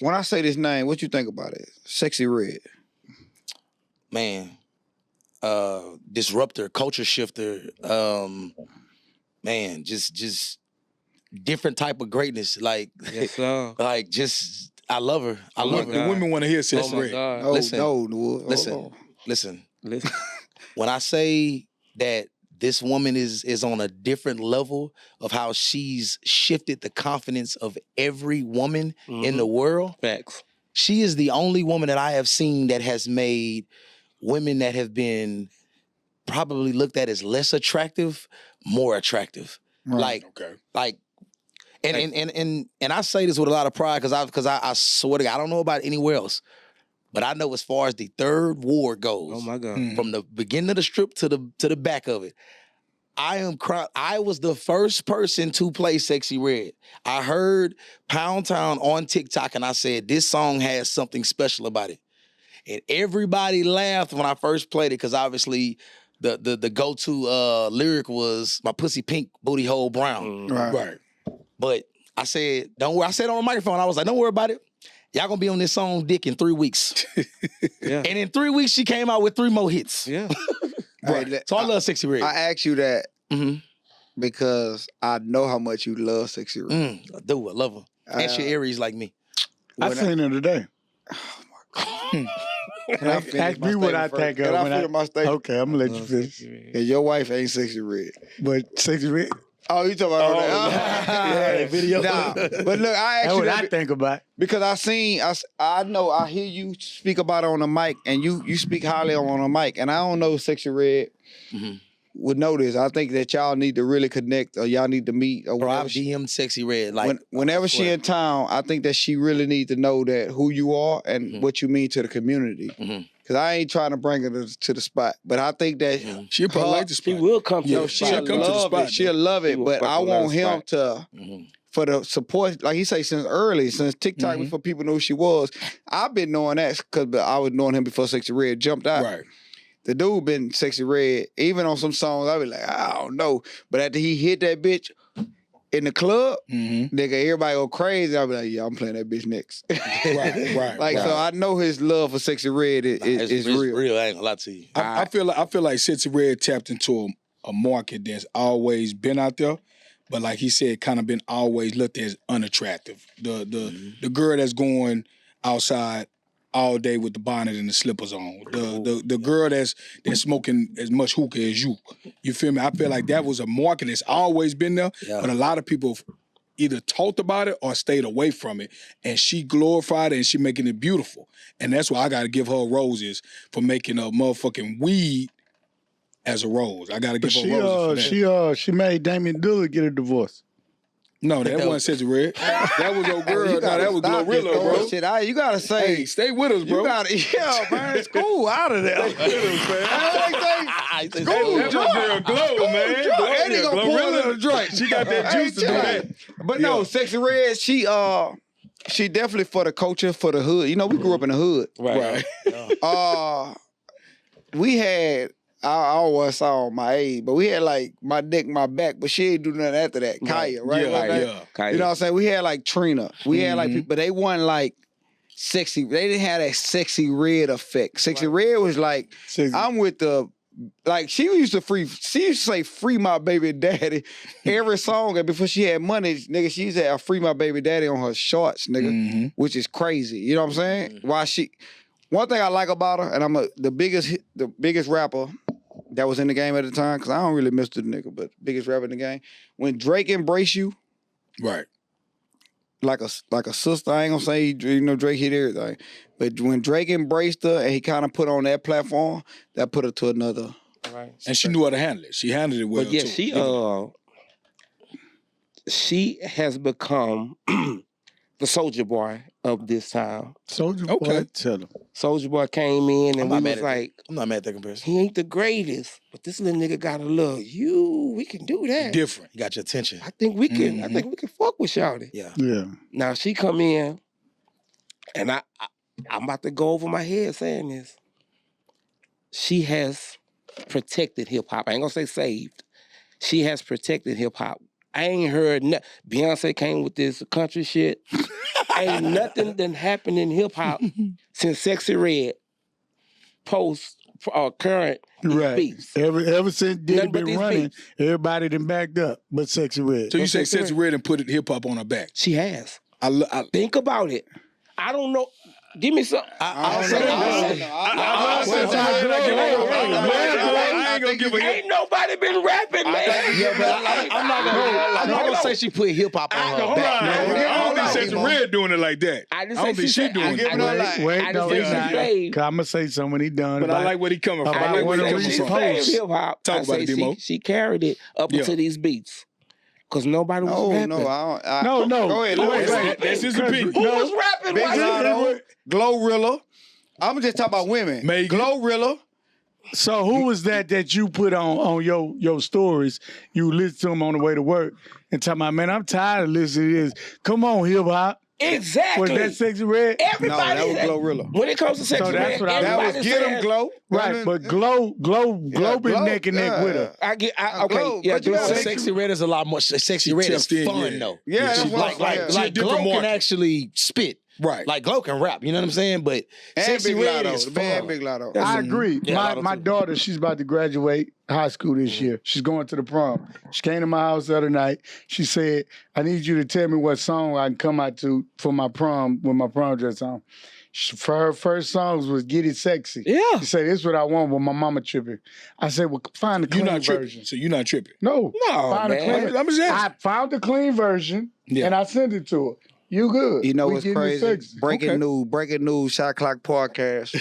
When I say this name, what you think about it? Sexy Red. Man, disruptor, culture shifter, man, just different type of greatness. Like, like, just, I love her. I love her. The women want to hear Sexy Red. Listen. When I say that this woman is on a different level of how she's shifted the confidence of every woman in the world. Facts. She is the only woman that I have seen that has made women that have been probably looked at as less attractive more attractive. Right. And I say this with a lot of pride because I swear to God, I don't know about anywhere else. But I know as far as the third ward goes, oh my God, from the beginning of the strip to the back of it, I was the first person to play Sexy Red. I heard Pound Town on TikTok and I said, this song has something special about it. And everybody laughed when I first played it because obviously the go-to lyric was my pussy pink, booty hole brown. Right. But I said, don't worry. I said on the microphone, I was like, don't worry about it. Y'all gonna be on this song Dick in 3 weeks. And in 3 weeks, she came out with 3 more hits. Yeah. Right. So I love Sexy Red. I asked you that because I know how much you love Sexy Red. I do. I love her. And she Aries like me. I seen her today. Oh my God. Ask me what I think of. Okay, I'm gonna let you finish. And your wife ain't Sexy Red. But Sexy Red. Oh, you talking about that video? Nah, but look, I actually I think about because I know I hear you speak about it on the mic, and you speak highly on the mic, and I don't know if Sexy Red would know this. I think that y'all need to really connect, or y'all need to meet. Or I've DM'd Sexy Red. Like whenever she in town, I think that she really needs to know that who you are and what you mean to the community. Because I ain't trying to bring her to the spot, but I think that she'll probably like the spot. She will come to the spot. She'll come to the spot. She'll love it, but I want him to, for the support, like he say, since TikTok, before people knew who she was. I've been knowing that because I was knowing him before Sexy Red jumped out. Right. The dude been Sexy Red, even on some songs, I be like, I don't know. But after he hit that bitch in the club, nigga, everybody go crazy. I be like, yeah, I'm playing that bitch next. Right. So I know his love for Sexy Red is real. Real, I ain't gonna lie to you. I feel like Sexy Red tapped into a market that's always been out there, but like he said, kind of been always looked at as unattractive. The girl that's going outside all day with the bonnet and the slippers on. The girl that's smoking as much hookah as you. You feel me? I feel like that was a market that's always been there, but a lot of people either talked about it or stayed away from it. And she glorified it and she making it beautiful. And that's why I got to give her roses for making a motherfucking weed as a rose. I got to give her roses for that. She made Damian Dillard get a divorce. No, that wasn't Sexy Red. That was your girl. No, that was Glorilla, bro. Shit, you gotta say, hey, stay with us, bro. You gotta, yeah, man. School out of there. Stay with us, man. School That's my girl Glow, man. And he gonna pour in the drink. She got that juice to do that. But no, Sexy Red, she definitely for the culture, for the hood. You know, we grew up in the hood. Right. We had. I always saw my age, but we had like my neck, my back, but she ain't do nothing after that. Kaya, right? Yeah. You know what I'm saying? We had like Trina. We had like people, but they wasn't like sexy. They didn't have that Sexy Red effect. Sexy Red was like, I'm with the, like she used to say free my baby daddy every song. And before she had money, nigga, she used to have free my baby daddy on her shorts, nigga, which is crazy. You know what I'm saying? One thing I like about her, and I'm the biggest rapper that was in the game at the time, because I don't really miss the nigga, but biggest rapper in the game. When Drake embrace you, right, like a sister, I ain't gonna say Drake hit everything, but when Drake embraced her and he kind of put on that platform, that put her to another. Right. And she knew how to handle it. She handled it well. But yeah, too. she has become the soldier boy of this time. Soldier Boy, tell him. Soldier Boy came in and we was like, I'm not mad at that comparison. he ain't the greatest, but this little nigga got a look. We can do that. Different. He got your attention. I think we can. I think we can fuck with Shawty. Yeah. Now she come in, and I'm about to go over my head saying this. She has protected hip hop. I ain't gonna say saved. She has protected hip hop. I ain't heard nothing. Beyonce came with this country shit. Ain't nothing done happened in hip hop since Sexy Red post current beats. Ever since Diddy been running, beats. everybody done backed up, but Sexy Red. So you say Sexy Red and put hip hop on her back? She has. I Think about it. I don't know. Give me some. Ain't nobody been rapping, man. Yeah, but I'm not gonna say she put hip hop on her back. I don't think Sexy Red doing it like that. I don't think she doing it. Wait, no, he's not. I'm gonna say something when he done. But I like where he coming from. I like where he coming from. Talk about it, Demo. She carried it up into these beats. Because nobody was rapping. No. Go ahead. That's his opinion. Who was rapping? Glorilla. I'm just talking about women. Glorilla. So who was that you put on your stories? You listen to them on the way to work and tell my man, I'm tired of listening to this. Come on, hip hop. Exactly. Was that Sexy Red? Everybody. No, that was Glorilla. When it comes to Sexy Red, that was Get 'em Glow. Right, but Glow been neck and neck with her. Sexy Red is a lot more. Sexy Red is fun though. Yeah, like Glow can actually spit. Right. Like Glow can rap, you know what I'm saying? But Sexy Red is fun. Big Lotto. I agree. My daughter, she's about to graduate high school this year. She's going to the prom. She came to my house the other night. She said, I need you to tell me what song I can come out to for my prom with my prom dress on. For her first songs was Get It Sexy. Yeah. She said, this is what I want with my mama tripping. I said, well, find the clean version. So you're not tripping? No, man. I found the clean version and I sent it to her. You good. You know what's crazy? Breaking news, Shot Clock Podcast.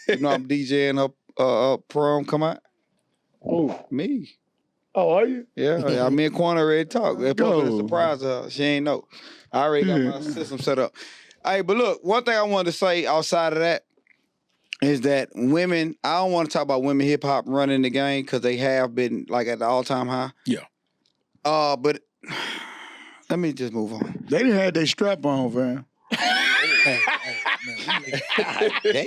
You know I'm DJing up prom come out? Who? Me. Oh, are you? Yeah, me and Quan already talked. They're supposed to surprise her. She ain't know. I already got my system set up. Hey, but look, one thing I wanted to say outside of that is that women, I don't want to talk about women hip-hop running the game because they have been like at the all-time high. Yeah. But let me just move on. They didn't have their strap on, fam. God damn.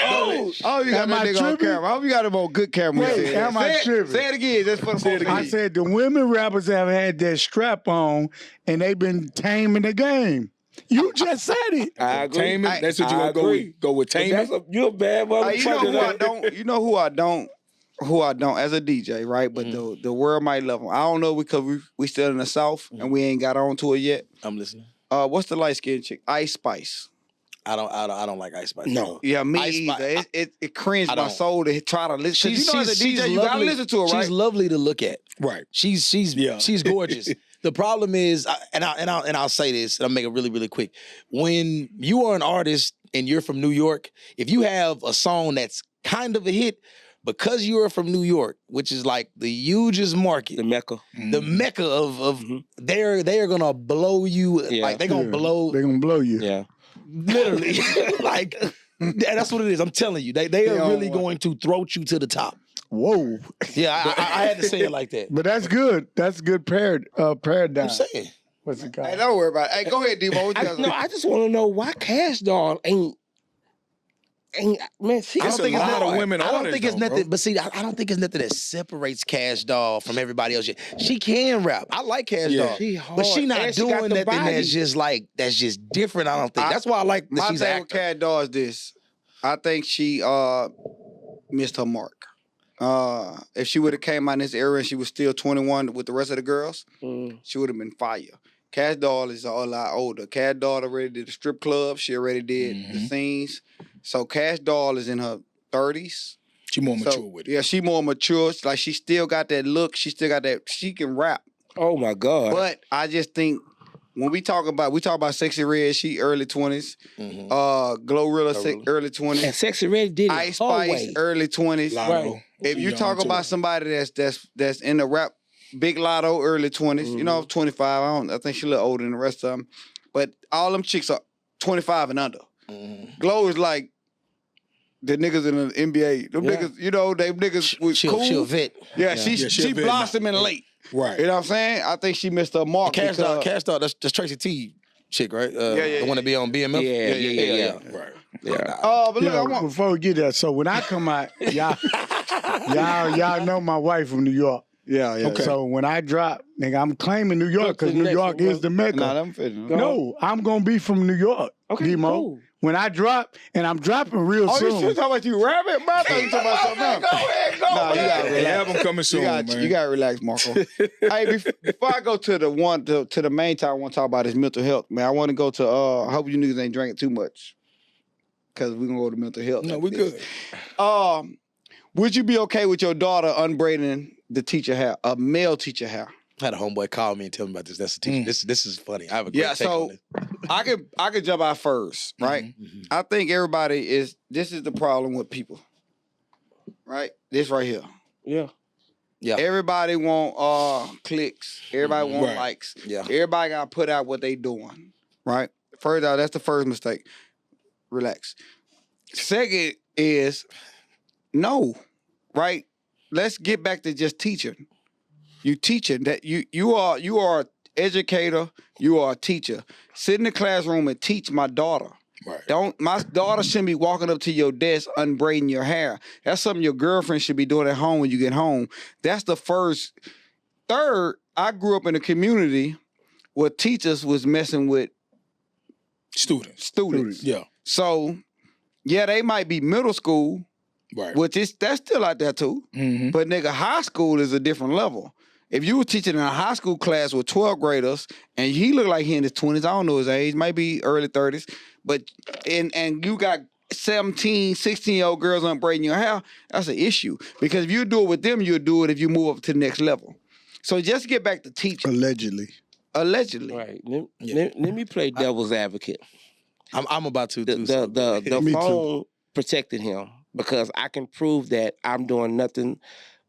Oh, you got that nigga on camera. I hope you got him on good camera. Wait, am I tripping? Say it again, just for the folks. I said the women rappers have had their strap on and they've been taming the game. You just said it. I agree. Taming? That's what you gonna go with? Go with taming? You're a bad motherfucker. You know who I don't as a DJ, right? But the world might love them. I don't know because we still in the South and we ain't got on to it yet. I'm listening. What's the light skinned chick? Ice Spice. I don't like Ice Spice. No. Yeah, me either. It cringed my soul to try to listen. You know, as a DJ, you gotta listen to her, right? She's lovely to look at. Right. She's gorgeous. The problem is, and I'll say this, and I'll make it really, really quick. When you are an artist and you're from New York, if you have a song that's kind of a hit, because you are from New York, which is like the hugest market, the Mecca, the Mecca of they are gonna blow you. Like they're gonna blow. They're gonna blow you. Yeah, literally. Like that's what it is. I'm telling you, they are really going to throat you to the top. Whoa. Yeah, I had to say it like that. But that's good. That's good paradigm. I'm saying. What's it called? Hey, don't worry about it. Hey, go ahead, Debo. I just want to know why Cash Doll ain't man. She I don't think it's a lot of women I don't artists, think it's though, nothing. bro. But see, I don't think it's nothing that separates Cash Doll from everybody else. She can rap. I like Cash Doll, She but she hard, not and she got doing the nothing body. that's just different. I don't think. That's why I like that My she's an thing with actor. Cat Dog is this. I think she missed her mark. If she would have came out in this era and she was still 21 with the rest of the girls, she would have been fire. Cash Doll is a lot older. Cash Doll already did the strip club. She already did the scenes. So Cash Doll is in her 30s. She more mature with it. Yeah, she more mature. It's like she still got that look. She still got that. She can rap. Oh my God! But I just think when we talk about Sexy Red, she early 20s. Glorilla, early 20s. And Sexy Red did it Ice her Spice, way. early 20s. Lotto. If you Young talk too. about somebody that's in the rap, Big Lotto, early 20s, you know, 25. I think she a little older than the rest of them. But all them chicks are 25 and under. Glow is like the niggas in the NBA. Them niggas, you know, they niggas was cool. She a vet. Yeah, she blossoming late. Right. You know what I'm saying? I think she missed her mark. Cash Doll, that's Tracy T chick, right? The one that be on BMF. Yeah. Right. Yeah. But look, I want. Before we get that, so when I come out, y'all know my wife from New York. Yeah. Okay. So when I drop, nigga, I'm claiming New York because New York is the Mecca. Nah, them fit. No, I'm gonna be from New York. Okay, Demo. cool. When I drop, and I'm dropping real Oh, soon. you still talking about you rapping, bro? I thought you talking about something else. Go ahead. Nah, you gotta The relax. album coming soon, man. You gotta relax, Marco. Hey, before I go to the main topic I want to talk about is mental health, man. I want to go to I hope you niggas ain't drinking too much, cause we're gonna go to mental health. No, after we this. good. Would you be okay with your daughter unbraiding the teacher hair, a male teacher hair? I had a homeboy call me and tell me about this. That's the teacher. This is funny. I have a great take so on this. I could jump out first, right? I think this is the problem with people, right? This right here. Yeah. Everybody want clicks. Everybody want Right. likes. Yeah. Everybody gotta put out what they doing, right? First out, that's the first mistake. Relax. Second is no, right? Let's get back to just teaching. You teaching that you are an educator. You are a teacher. Sit in the classroom and teach my daughter. Right. My daughter shouldn't be walking up to your desk unbraiding your hair. That's something your girlfriend should be doing at home when you get home. That's the first. Third, I grew up in a community where teachers was messing with students. Yeah. So, yeah, they might be middle school, Right. which that's still out there too. But nigga, high school is a different level. If you were teaching in a high school class with 12th graders and he looked like he in his 20s, I don't know his age, might be early 30s, but and you got 17, 16-year-old girls unbraiding your hair, that's an issue. Because if you do it with them, you'll do it if you move up to the next level. So just get back to teaching. Allegedly. Right. Let me play devil's advocate. I'm about to. The Me phone protected him because I can prove that I'm doing nothing.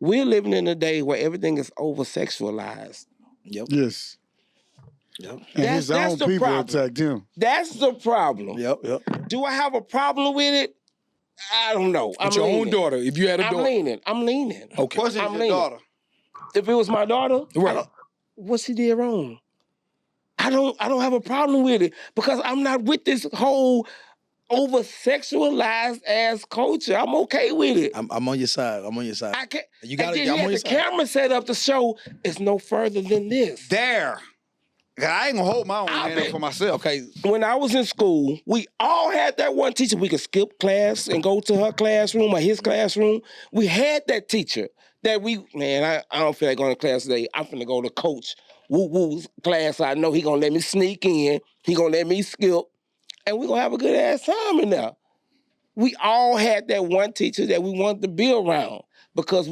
We're living in a day where everything is over-sexualized. Yes. Yep. And his That's own the people problem. attacked him. That's the problem. Yep. Do I have a problem with it? I don't know. With your own daughter, if you had a I'm daughter. leaning. Okay. What's I'm your leaning. daughter? If it was my daughter, Right. what's he did wrong? I don't have a problem with it because I'm not with this whole over-sexualized ass culture. I'm okay with it. I'm on your side. I can't. You got and it. then I'm he on had your the side. camera set up to show it's no further than this. There. I ain't gonna hold my own hand up for myself. Okay. When I was in school, we all had that one teacher. We could skip class and go to her classroom or his classroom. We had that teacher that I don't feel like going to class today. I'm finna go to Coach Woo-Woo's class. I know he gonna let me sneak in. He gonna let me skip. And we gonna have a good ass time in there. We all had that one teacher that we wanted to be around because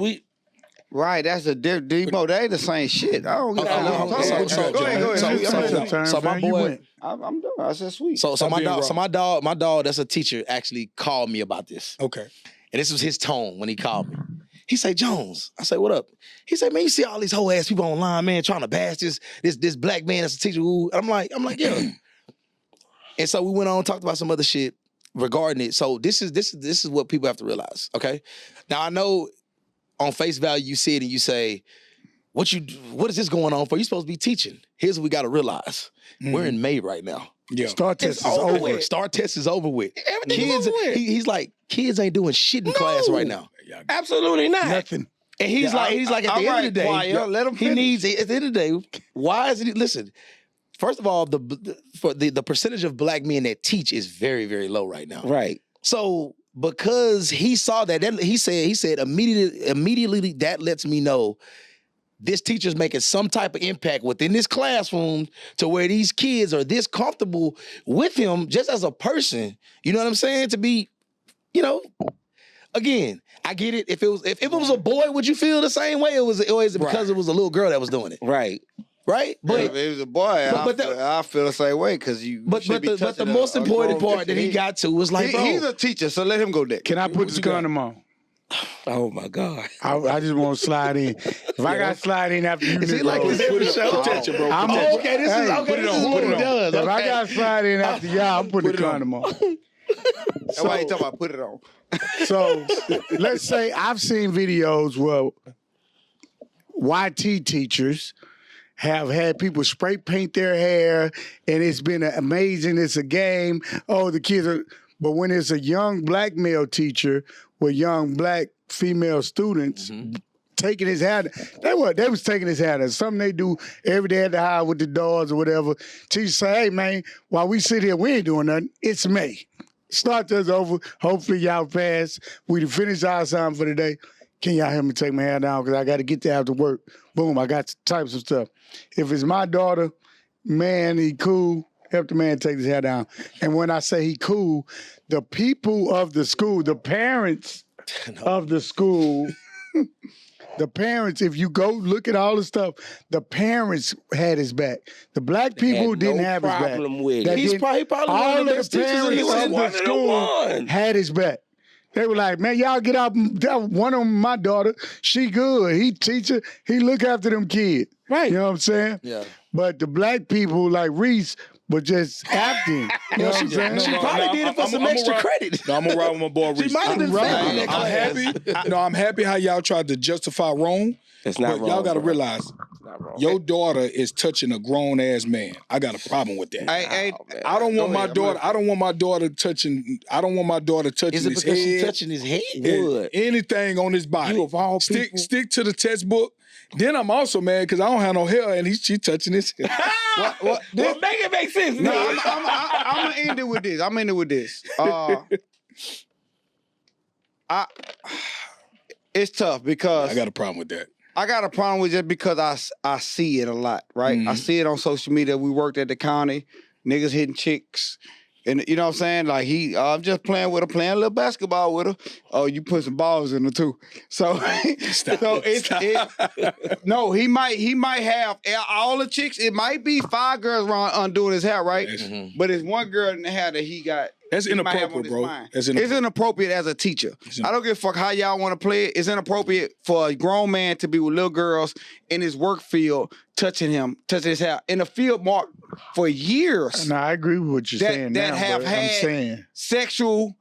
Right, that's a Debo. They ain't the same shit. I don't get Go ahead. So my boy, I'm done. I said sweet. So my dog, that's a teacher, actually called me about this. Okay. And this was his tone when he called me. He said, Jonz. I said, what up? He said, man, you see all these whole ass people online, man, trying to bash this black man that's a teacher. I'm like, yeah. And so we went on and talked about some other shit regarding it. So this is what people have to realize. Okay. Now I know on face value you see it and you say, what is this going on for? You're supposed to be teaching. Here's what we got to realize. We're in May right now. Yeah. Star test is over. Star test is over with. Kids, He's like, kids ain't doing shit in class right now. Absolutely not. Nothing. And he's like, at the end of the day, let him he needs, at the end of the day, why is it, listen, first of all, the percentage of black men that teach is very, very low right now. Right. So because he saw that he said immediately that lets me know this teacher's making some type of impact within this classroom to where these kids are this comfortable with him just as a person. You know what I'm saying? To be, again, I get it. If it was a boy, would you feel the same way? It was because it was a little girl that was doing it. Right. Right? But if it was a boy, I feel the same way because you. But the most important part that he got to was like, bro, he's a teacher, so let him go next. Can I put this condom on? Oh my God! I just want to slide in. If I got to slide in after you, is it like this every show? Attention, bro. Okay, this is okay. This is what he does. If I got to slide in after y'all, I'm putting the condom on. That's why you talking about put it on. So let's say I've seen videos where YT teachers have had people spray paint their hair, and it's been amazing. It's a game. Oh, the kids are. But when it's a young black male teacher with young black female students taking his hat, they was taking his hat. Something they do every day at the house with the dogs or whatever. Teachers say, hey, man, while we sit here, we ain't doing nothing. It's May. Start this over. Hopefully y'all pass. We finish our assignment for the day. Can y'all help me take my hair down? Because I got to get there after work. Boom, I got types of stuff. If it's my daughter, man, he cool. Help the man take his hair down. And when I say he cool, the people of the school, the parents of the school, the parents, if you go look at all the stuff, the parents had his back. The black people didn't have his back. He's probably all one of the the parents of the school had his back. They were like, man, y'all get out. One of them, my daughter, she good. He teacher, he look after them kids. Right. You know what I'm saying? Yeah. But the black people like Reese were just acting. You know what I'm saying? She probably did it for some extra credit. No, I'm gonna ride with my boy Reese. She might have been failing that I'm happy. No, I'm happy how y'all tried to justify wrong. It's not wrong. Y'all got to realize, your daughter is touching a grown ass man. I got a problem with that. I don't want my daughter. I don't want my daughter touching. I don't want my daughter touching Is it his because head. she's touching his head? Anything on his body. You of all people. Stick to the textbook. Then I'm also mad because I don't have no hair and she touching his hair. Well, make it make sense. No, I'm gonna end it with this. It's tough because I got a problem with that. I got a problem with it because I see it a lot, right? I see it on social media. We worked at the county, niggas hitting chicks. And you know what I'm saying? Like I'm just playing with her, playing a little basketball with her. Oh, you put some balls in her too. So, no, he might have all the chicks. It might be 5 girls undoing his hair, right? But it's one girl in the hair that he got. That's inappropriate, bro. It's inappropriate as a teacher. I don't give a fuck how y'all want to play it. It's inappropriate for a grown man to be with little girls in his work field, touching his hair in a field marked for years. No, I agree with what you're saying. That have had sexual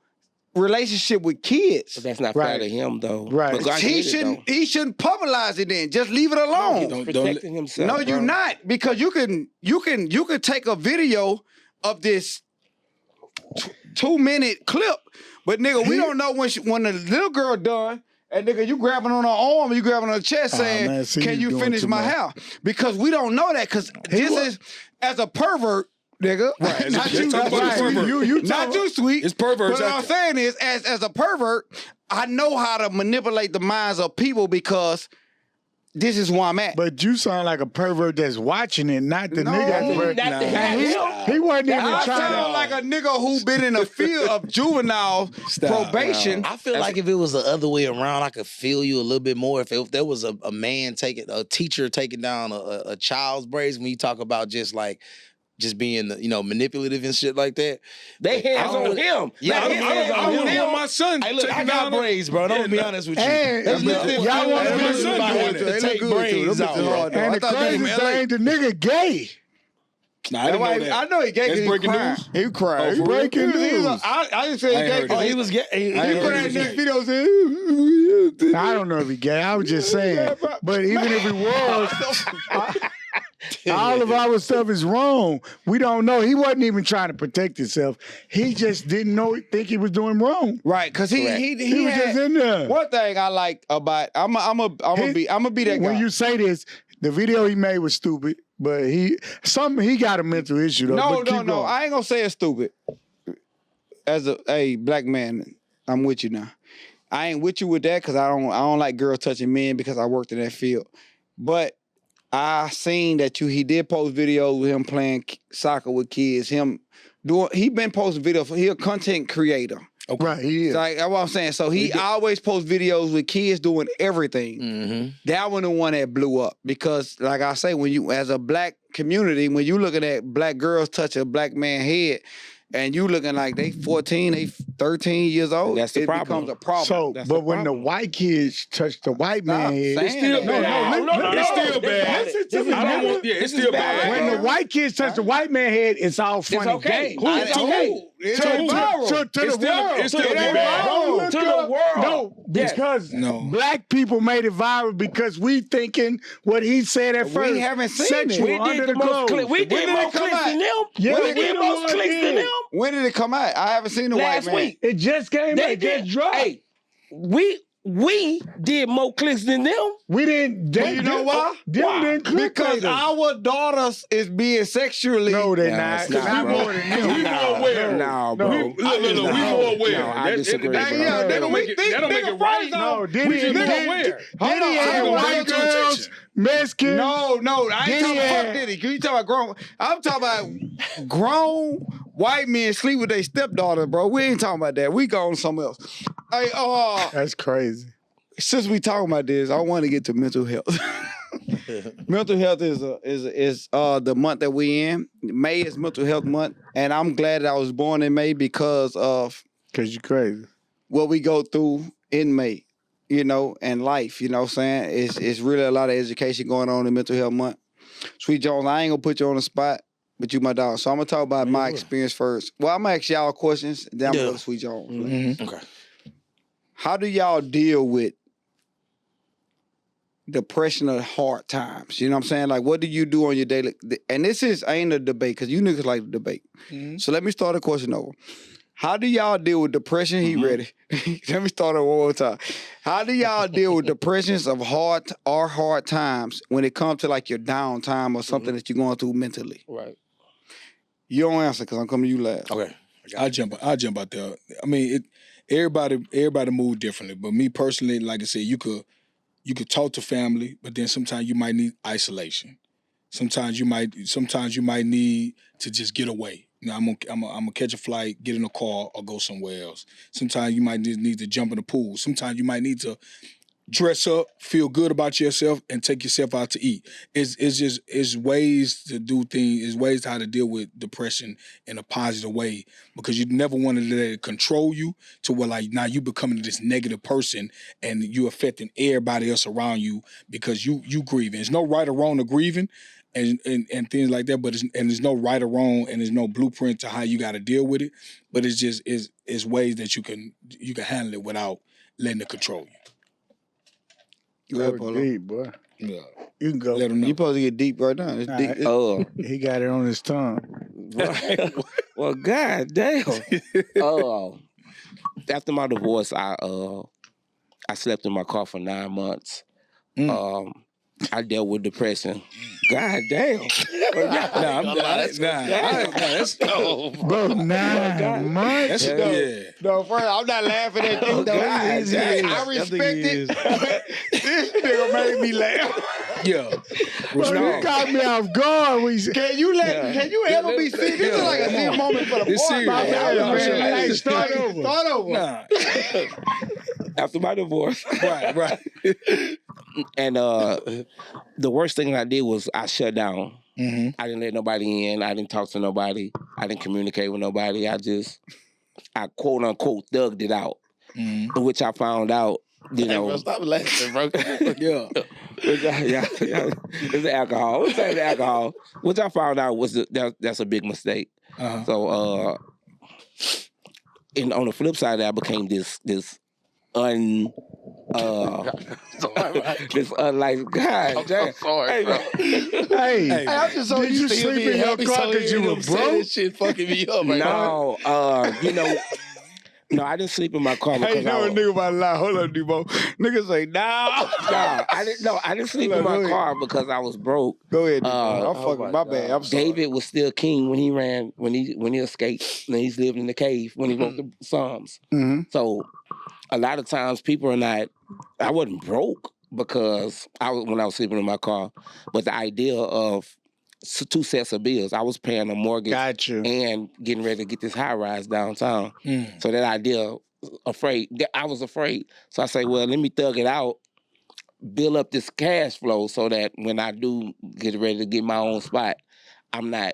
relationship with kids. But that's not fair to him, though. Right. He shouldn't publicize it. Then just leave it alone. He's protecting himself. No, you're not, because you can take a video of this 2-minute clip, but nigga, we don't know when the little girl done. And nigga, you grabbing on her arm, you grabbing on her chest saying, man, can you finish my hair? Because we don't know that, because this is, as a pervert, nigga, right, not you, sweet. It's perverts. But what I'm saying is, as a pervert, I know how to manipulate the minds of people, because this is where I'm at. But you sound like a pervert that's watching it, not the nigga. He wasn't even I trying sound to. like a nigga who been in the field of juvenile probation. I feel like if it was the other way around, I could feel you a little bit more. If there was a man a teacher taking down a child's braids, when you talk about just being, manipulative and shit like that. They hands on him. Yeah, I don't want my son. Hey, look, I got braids, bro. I'm gonna be honest with you. And y'all want to take braids out, bro. And the crazy thing, the nigga gay. Nah, I didn't know that. I know he gay. That's He breaking cried. news? He cried. Oh, He for real? Breaking news. I didn't say he I ain't gay. heard that. He was gay. He I ain't put heard that in that. this video saying, I don't know if he gay. I was just saying. But even if he was, all of our stuff is wrong. We don't know. He wasn't even trying to protect himself. He just didn't think he was doing wrong. right, because he was just in there. One thing I like about I'm gonna be that guy. When you say this, the video he made was stupid, but he got a mental issue though. No, but keep no. going. I ain't gonna say it's stupid. As a black man, I'm with you now. I ain't with you with that because I don't like girls touching men because I worked in that field. But I seen that he did post videos with him playing soccer with kids. He been posting videos. He a content creator. Okay. Right, he is. Like, that's what I'm saying. So he always posts videos with kids doing everything. Mm-hmm. That was the one that blew up because, like I say, when you, as a black community, when you looking at black girls touch a black man head, and you looking like they 14, they 13 years old, That's the problem. becomes a problem. So, That's but the when the problem. white kids touch the white man head, saying it's still that. bad. It's still bad. Listen to me, I don't nigga. want. Yeah, it's still bad. When the white kids touch the white man head, it's all fun and games. It's okay. It's To viral. the It's still- world. it's still It ain't bad. viral. To the world. No, Yes. because No. black people made it viral because we thinking what he said at first. We haven't seen sexual it. We under did the the most clothes. clicks. We When did did it more come clicks out? than them. Yeah, we we did the more ones clicks did. than them. When did it come out? I haven't seen the Last white man. week. It just came They out. It just did. dropped. Hey, we did more clicks than them. We didn't. Well, you know why? Them didn't click Because our daughters is being sexually. No, they're Nah, not. it's not, Not bro. more than you. We more aware. No, No. bro. Look, we more aware. No, I disagree, bro. Yeah, That'll nigga, make it. That'll make it right. No, We Diddy just more Diddy aware. had on, white bring it to girls, attention. Mexicans. No, I ain't Diddy talking had- about Diddy. You talking about grown? I'm talking about grown white men sleep with their stepdaughter, bro. We ain't talking about that. We going somewhere else. Hey, That's crazy. since we talking about this, I want to get to mental health. Mental health is the month that we in. May is Mental Health Month, and I'm glad that I was born in May because of Cause you crazy. what we go through in May, and life. You know what I'm saying? It's really a lot of education going on in Mental Health Month. Sweet Jonz, I ain't gonna put you on the spot, but you my dog. So I'm gonna talk about my experience first. Well, I'm gonna ask y'all questions, then I'm gonna go to Sweet Jonz. Mm-hmm. Okay. How do y'all deal with depression or hard times? You know what I'm saying? Like, what do you do on your daily? And this ain't a debate because you niggas like to debate. Mm-hmm. So let me start a question over. How do y'all deal with depression? He ready. Let me start it one more time. How do y'all deal with depressions of hard times when it comes to like your downtime or something that you're going through mentally? Right. You don't answer because I'm coming to you last. Okay. I'll jump out there. I mean, everybody move differently, but me personally, like I said, you could talk to family, but then sometimes you might need isolation. Sometimes you might need to just get away. I'm gonna catch a flight, get in a car, or go somewhere else. Sometimes you might need to jump in the pool. Sometimes you might need to dress up, feel good about yourself, and take yourself out to eat. It's ways to do things. It's ways how to deal with depression in a positive way, because you never want to let it control you to where like now you becoming this negative person and you affecting everybody else around you because you grieving. There's no right or wrong to grieving. And things like that, but there's no right or wrong, and there's no blueprint to how you got to deal with it. But it's just is ways that you can handle it without letting it control you. Go ahead, That was Polo. deep, boy. Yeah, You can go. let them know. You supposed to get deep right now. It's Nah, deep. He got it on his tongue. Well, god damn. After my divorce, I slept in my car for 9 months. I dealt with depression. God damn. That's Bro, 9 months? yeah. No, first, I'm not laughing at you. God, I damn. respect it. This nigga made me laugh. Yeah. Bro, you caught me off guard. Can you ever be serious? This is like a serious moment for the It's boy. serious. Start over. Start over. Nah. After my divorce. Right. And the worst thing I did was I shut down. Mm-hmm. I didn't let nobody in. I didn't talk to nobody. I didn't communicate with nobody. I quote unquote thugged it out, which I found out, you know. Bro, stop laughing, bro. Yeah. It's the alcohol. It's the alcohol, which I found out was that's a big mistake. Uh-huh. So, on the flip side, I became this unlike God. I'm so sorry, bro. Hey, I'm just so you sleep in your car because you were broke. This shit fucking me up right now. No, you know. No, I didn't sleep in my car because Hey, no, nigga about to lie. Hold on, Debo. Niggas say, nah. I didn't sleep in my car because I was broke. Go ahead. I'm fucking my bad. I'm sorry. David was still king when he ran, when he escaped, and he's lived in the cave when he wrote the Psalms. Mm-hmm. So a lot of times people are not, I wasn't broke because when I was sleeping in my car, but the idea of 2 sets of bills. I was paying a mortgage and getting ready to get this high rise downtown. So that idea, I was afraid. So I say, well, let me thug it out, build up this cash flow so that when I do get ready to get my own spot, I'm not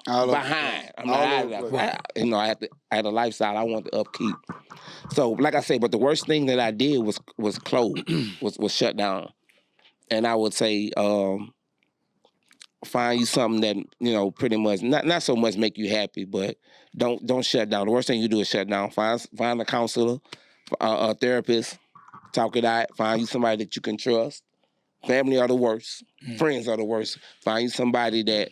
behind. I'm not I had a lifestyle I want to upkeep. So like I say, but the worst thing that I did was close, was shut down. And I would say, find you something that, you know, pretty much not so much make you happy, but don't shut down. The worst thing you do is shut down. Find a counselor, a therapist, talk it out. Find you somebody that you can trust. Family are the worst. Friends are the worst. Find you somebody that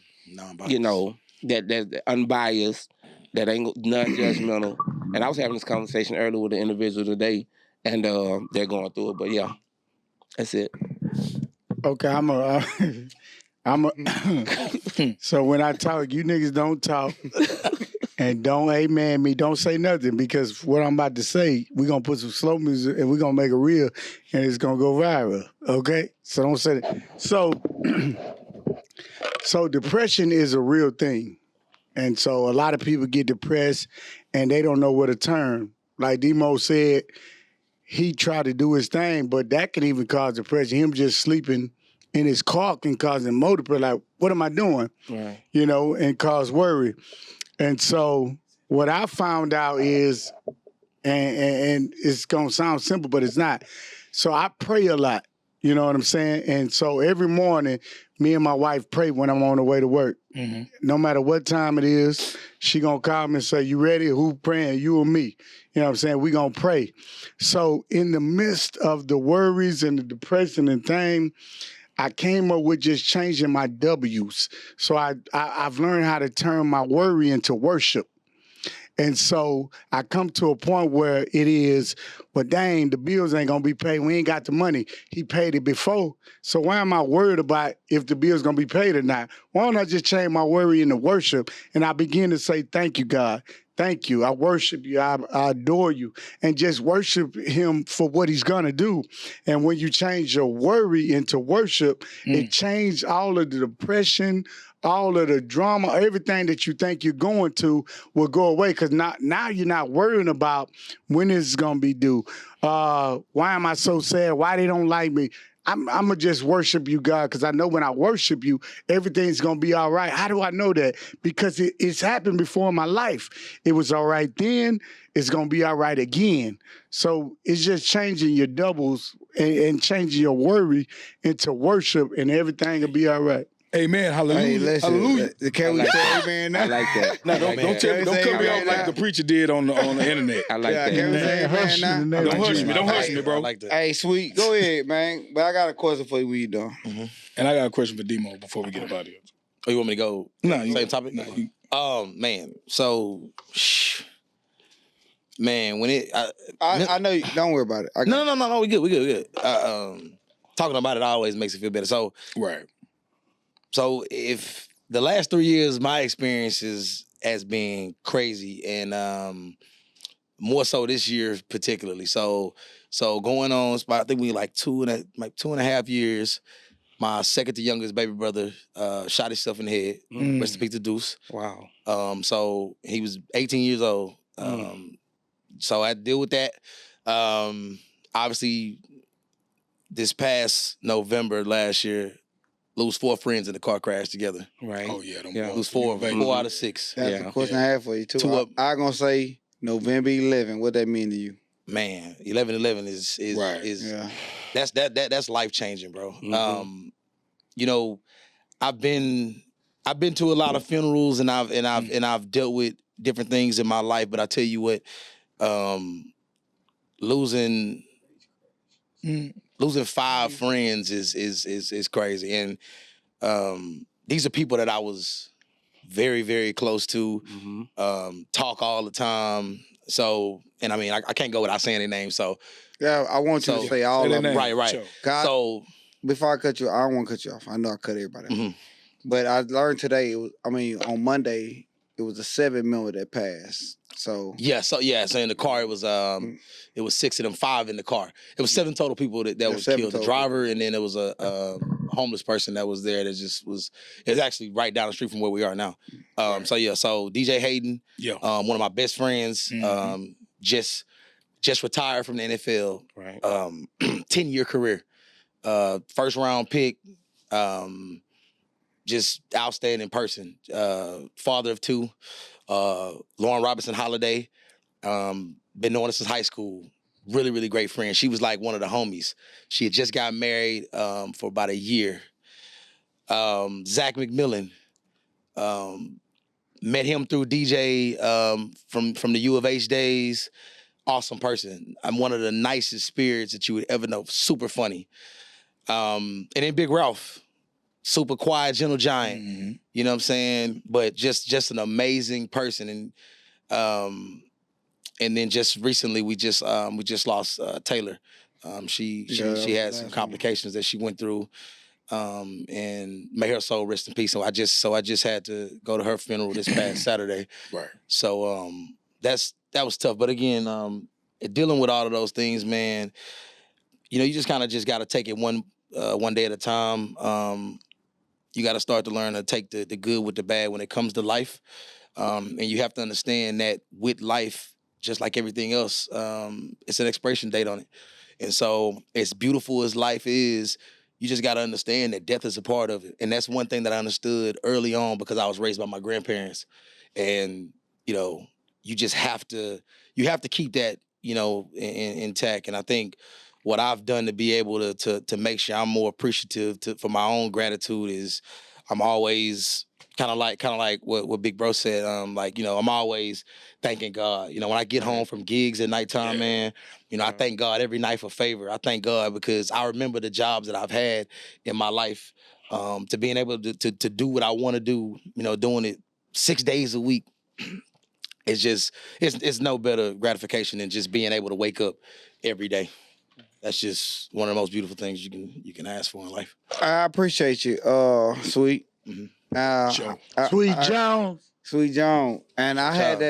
you know that unbiased, that ain't non-judgmental. And I was having this conversation earlier with an individual today, and they're going through it. But yeah, that's it. Okay, so when I talk, you niggas don't talk and don't amen me. Don't say nothing because what I'm about to say, we're going to put some slow music and we're going to make it real and it's going to go viral. Okay? So don't say that. So depression is a real thing. And so a lot of people get depressed and they don't know where to turn. Like Demo said, he tried to do his thing, but that can even cause depression. Him just sleeping in his car can cause him motor, like, what am I doing? Right. You know, and cause worry. And so what I found out is, and it's going to sound simple, but it's not. So I pray a lot, you know what I'm saying? And so every morning, me and my wife pray when I'm on the way to work. Mm-hmm. No matter what time it is, she going to call me and say, you ready? Who praying, you or me? You know what I'm saying? We going to pray. So in the midst of the worries and the depression and thing, I came up with just changing my W's. So I've learned how to turn my worry into worship. And so I come to a point where it is, well, dang, the bills ain't going to be paid. We ain't got the money. He paid it before. So why am I worried about if the bill's going to be paid or not? Why don't I just change my worry into worship? And I begin to say, thank you, God. Thank you. I worship you. I adore you. And just worship him for what he's going to do. And when you change your worry into worship, it changed all of the depression, all of the drama, everything that you think you're going to will go away because now you're not worrying about when it's going to be due. Why am I so sad? Why they don't like me? I'm going to just worship you, God, because I know when I worship you, everything's going to be all right. How do I know that? Because it's happened before in my life. It was all right then. It's going to be all right again. So it's just changing your doubles and changing your worry into worship, and everything will be all right. Amen. Hallelujah. Hey, hallelujah. Can we say amen now? I like that. No, don't cut me off like the preacher did on the internet. I like that. Can we say amen now? Don't hush me, bro. I like that. Hey, Sweet, go ahead, man. But I got a question for you, we done. Mm-hmm. And I got a question for Demo before we get up out of here. Oh, you want me to go? No, same topic. No, Man. So, man, when it, I know. Don't worry about it. No. We good. Talking about it always makes it feel better. So, right. So if the last 3 years, my experiences has been crazy, and more so this year particularly. So going on, I think we like 2.5 years. My second to youngest baby brother shot himself in the head. Rest in peace to Deuce. Wow. So he was 18 years old. So I had to deal with that. Obviously, this past November last year, lose 4 friends in the car crash together. Right. Oh yeah, Lose 4 out of 6. That's the question I have for you too. I'm gonna say November 11. What that mean to you? Man, 11/11 is that's life changing, bro. You know, I've been to a lot of funerals and I've dealt with different things in my life, but I tell you what, losing 5 friends is crazy. And these are people that I was very, very close to, talk all the time. So, and I mean, I can't go without saying their names. So, yeah, I want you to say all of them. Right. Sure. So, before I cut you, I don't want to cut you off. I know I cut everybody off. But I learned today, on Monday, it was a 7 member that passed. So so in the car it was 6 of them, 5 in the car. It was 7 total people that was killed. The driver, and then there was a homeless person that was there that just was. It's actually right down the street from where we are now. So DJ Hayden, one of my best friends, just retired from the NFL. Right. 10-year career, first round pick. Just outstanding person. Father of 2. Lauren Robinson Holiday, been knowing her since high school. Really, really great friend. She was like one of the homies. She had just got married for about a year. Zach McMillan, met him through DJ from the U of H days. Awesome person. I'm one of the nicest spirits that you would ever know. Super funny. And then Big Ralph. Super quiet, gentle giant. You know what I'm saying? But just an amazing person. And then just recently we just lost Taylor. She had some complications that she went through. And may her soul rest in peace. So I just had to go to her funeral this past Saturday. Right. So that was tough. But again, dealing with all of those things, man, you know, you just kind of got to take it one day at a time. You got to start to learn to take the good with the bad when it comes to life. And you have to understand that with life, just like everything else, it's an expiration date on it. And so as beautiful as life is, you just got to understand that death is a part of it. And that's one thing that I understood early on because I was raised by my grandparents. And, you know, you have to keep that, you know, intact. And I think what I've done to be able to make sure I'm more appreciative for my own gratitude is I'm always kind of like what Big Bro said. Like, you know, I'm always thanking God. You know, when I get home from gigs at nighttime, man, you know, I thank God every night for favor. I thank God because I remember the jobs that I've had in my life, to being able to do what I want to do, you know, doing it 6 days a week. It's no better gratification than just being able to wake up every day. That's just one of the most beautiful things you can ask for in life. I appreciate you, Sweet. Sweet Jonz. Sweet Jonz. And I had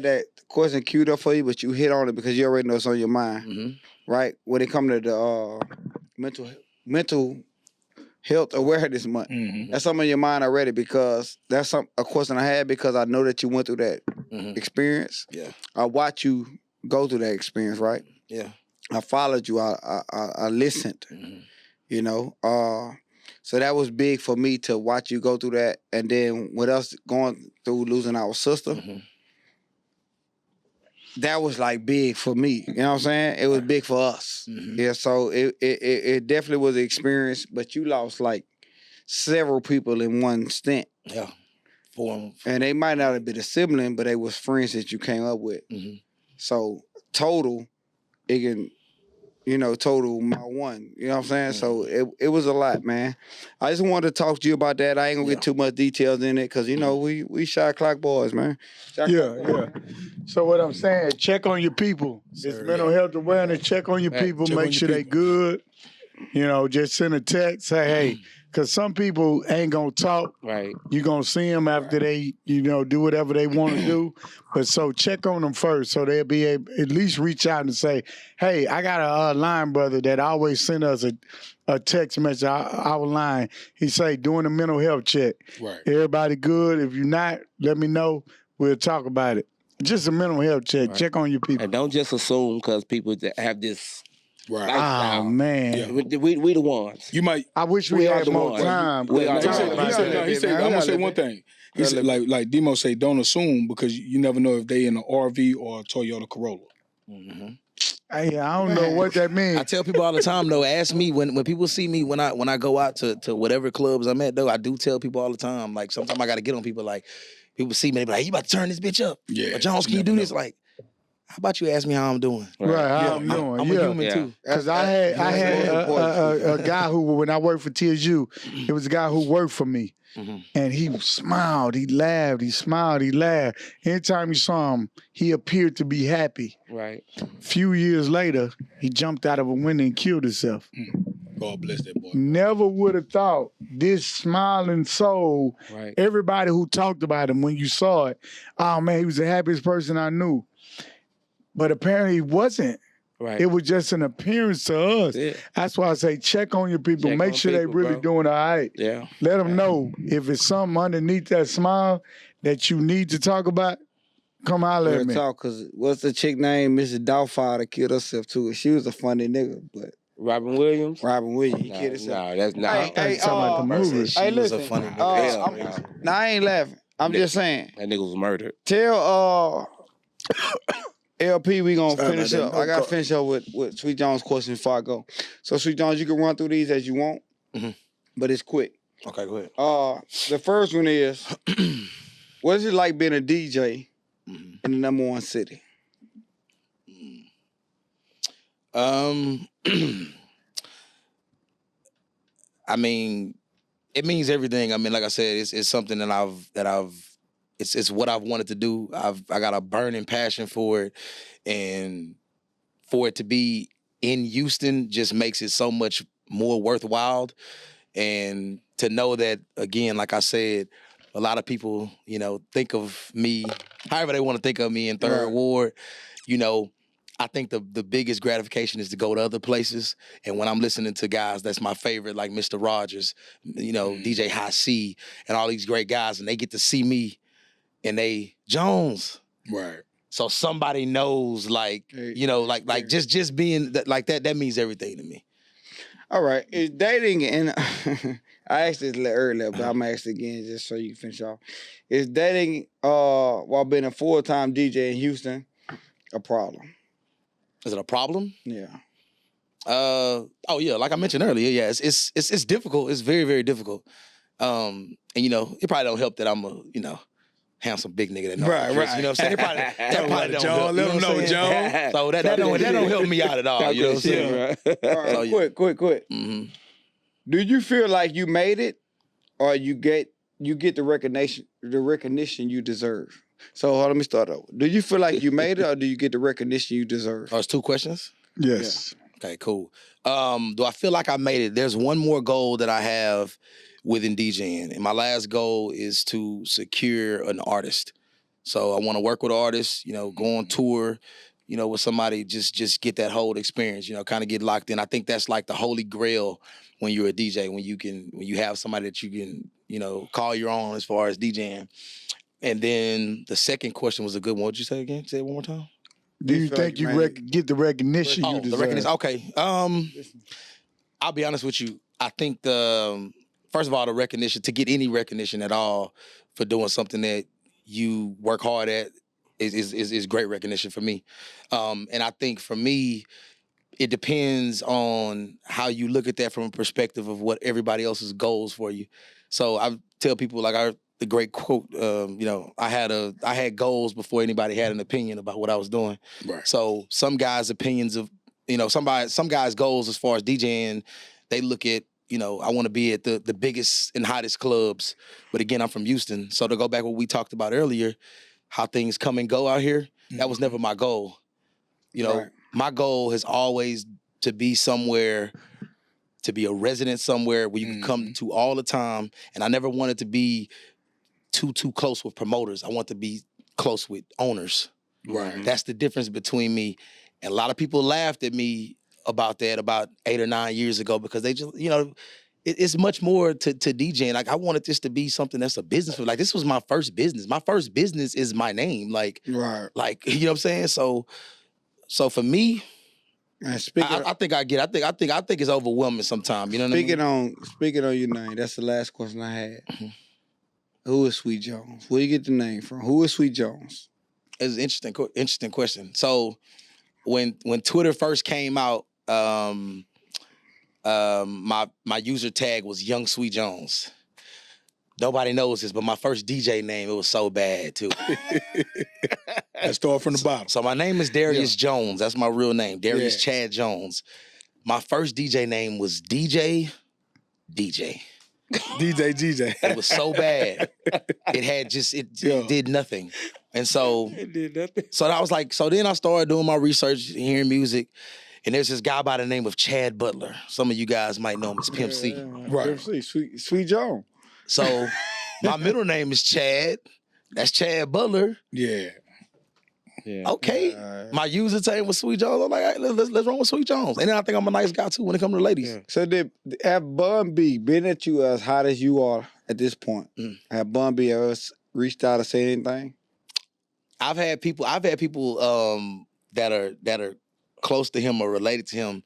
that question queued up for you, but you hit on it because you already know it's on your mind. Right? When it comes to the mental health awareness month. That's something in your mind already because that's a question I had because I know that you went through that experience. Yeah. I watched you go through that experience, right? Yeah. I followed you. I listened, you know. So that was big for me to watch you go through that. And then with us going through losing our sister, that was like big for me. You know what I'm saying? It was big for us. Yeah, so it definitely was an experience, but you lost like several people in one stint. Yeah. 4. And they might not have been a sibling, but they was friends that you came up with. So total, it can, you know, total my one. You know what I'm saying? So it was a lot, man. I just wanted to talk to you about that. I ain't gonna get too much details in it because, you know, we shot clock boys, man. Yeah. So what I'm saying, check on your people. It's mental health awareness. Check on your people. Make sure they good. You know, just send a text. Say, hey, Because some people ain't gonna talk. Right. You gonna see them after they, do whatever they want to do. But so check on them first, so they'll be able at least reach out and say, "Hey, I got a line brother that always send us a text message. Our line. He say doing a mental health check. Right. Everybody good? If you're not, let me know. We'll talk about it. Just a mental health check. Right. Check on your people. And don't just assume because people that have this Right. lifestyle. Oh man, we the ones. You might. I wish We we are had the more ones. time. We are He the said, ones. I'm gonna say one thing. He said, like Demo say, don't assume because you never know if they in an RV or a Toyota Corolla. Mm-hmm. Hey, I don't know what that means. I tell people all the time though. Ask me when people see me when I go out to whatever clubs I'm at though. I do tell people all the time. Like sometimes I got to get on people. Like people see me, they be like, "You about to turn this bitch up?" Yeah. But Jonz, can you do this? Like, how about you ask me how I'm doing? Right, how I'm doing. I'm a human too. Because I had a guy who, when I worked for TSU, it was a guy who worked for me. Mm-hmm. And he smiled, he laughed, he smiled, he laughed. Anytime you saw him, he appeared to be happy. Right. Few years later, he jumped out of a window and killed himself. God bless that boy. Never would have thought this smiling soul, Right. everybody who talked about him when you saw it, oh man, he was the happiest person I knew. But apparently he wasn't. Right. It was just an appearance to us. Yeah. That's why I say check on your people. Check Make on sure they people, really bro. doing all right. Yeah. Let them know if it's something underneath that smile that you need to talk about. Come holler Real at me. talk, cause what's the chick name? Mrs. Doubtfire killed herself too. She was a funny nigga, but Robin Williams. Robin Williams, he killed himself. No, that's not. Hey, talking about the movie. She Hey, was listen. a funny nigga. Hell, Nah, I ain't laughing. I'm just saying. That nigga was murdered. Tell LP we gonna Sorry finish about up. that. I gotta finish up with Sweet Jones' question before I go. So Sweet Jones, you can run through these as you want, but it's quick. Okay, go ahead. The first one is, what is it like being a DJ in the #1 city? I mean, it means everything. I mean, like I said, it's something that it's what I've wanted to do. I got a burning passion for it, and for it to be in Houston just makes it so much more worthwhile. And to know that, again, like I said, a lot of people, think of me however they want to think of me in Third Ward. I think the biggest gratification is to go to other places. And when I'm listening to guys, that's my favorite, like Mr. Rogers, DJ High C, and all these great guys, and they get to see me and they, Jonz. Right. So somebody knows, just being like that means everything to me. All right, is dating and I asked this earlier, but I'm gonna ask it again just so you can finish off. Is dating while being a full-time DJ in Houston a problem? Is it a problem? Yeah. Like I mentioned earlier, yeah, it's difficult. It's very, very difficult. And it probably don't help that I'm a, handsome big nigga that knows. Right. You know what I'm saying? That probably don't help. Let him know, John. So that don't help me out at all. You know what I'm saying? All right, quick. Mm-hmm. Do you feel like you made it, or you get the recognition you deserve? So let me start over. Do you feel like you made it, or do you get the recognition you deserve? Oh, it's 2 questions? Yes. Yeah. Okay, cool. Do I feel like I made it? There's one more goal that I have within DJing, and my last goal is to secure an artist. So I want to work with artists, go on tour, with somebody, just get that whole experience, kind of get locked in. I think that's like the holy grail when you're a DJ, when you have somebody that you can, call your own as far as DJing. And then the second question was a good one. What'd you say again? Say it one more time. Do you think you get the recognition you deserve? The recognition. Okay. I'll be honest with you. I think first of all, the recognition, to get any recognition at all for doing something that you work hard at is great recognition for me. And I think for me, it depends on how you look at that from a perspective of what everybody else's goals for you. So I tell people the great quote, I had goals before anybody had an opinion about what I was doing. Right. So some guys' opinions of, some guys' goals as far as DJing, they look at, I want to be at the biggest and hottest clubs. But again, I'm from Houston. So to go back to what we talked about earlier, how things come and go out here, that was never my goal. Right. My goal has always to be somewhere to be a resident somewhere where you can come to all the time. And I never wanted to be too close with promoters. I want to be close with owners. Right. That's the difference between me. And a lot of people laughed at me about that about 8 or 9 years ago because they just, it's much more to DJing. Like, I wanted this to be something that's a business. Like, this was my first business. My first business is my name. Like, right. Like, you know what I'm saying? So for me, I think I get. I think it's overwhelming sometimes. You know what I mean? Speaking on your name, that's the last question I had. Mm-hmm. Who is Sweet Jonz? Where you get the name from? Who is Sweet Jonz? It's an interesting question. So when Twitter first came out, my user tag was Young Sweet Jonz. Nobody knows this, but my first DJ name, it was so bad too. Let's start from the bottom. So my name is Darius Jones. That's my real name, Darius Chad Jones. My first DJ name was DJ. DJ. It was so bad. It did nothing. And so it did nothing. So I was like, so then I started doing my research, hearing music, and there's this guy by the name of Chad Butler. Some of you guys might know him as Pimp C. Right. Pimp C, Sweet Jonz. So my middle name is Chad. That's Chad Butler. Yeah. Okay. My user name was Sweet Jonz. I'm like, all right, let's run with Sweet Jonz. And then I think I'm a nice guy too when it comes to the ladies. Yeah. So have Bun B been at you as hot as you are at this point? Have Bun B ever reached out or said anything? I've had people that are close to him or related to him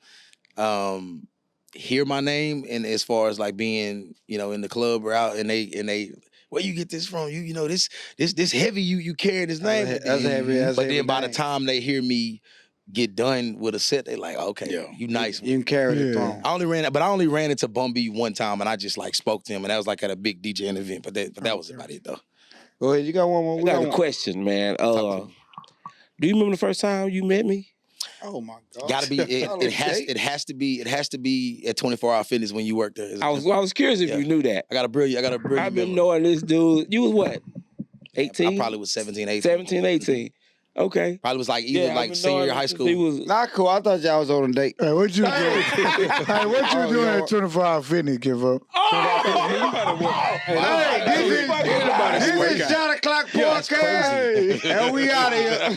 hear my name, and as far as like being, in the club or out, and they where you get this from? This heavy you carrying his name. But then by the time they hear me get done with a set, they like, okay, you nice. You can carry the throne. I only ran into Bun B one time, and I just like spoke to him, and that was like at a big DJing event. But that was about it though. Go ahead, you got one more. I got a question, man. Do you remember the first time you met me? Oh my God! Gotta be. It has to be at 24 Hour Fitness when you worked there. I was curious if you knew that. I got a brilliant. I've been knowing this dude. You was what? 18? I probably was 17, 18. 17, 18. Okay. Probably was like either like senior year high school. He was not cool. I thought y'all was on a date. Hey, what you doing? Hey, what you doing at 24 Hour Fitness, give up? This is Shot O'Clock Podcast, and we out of here.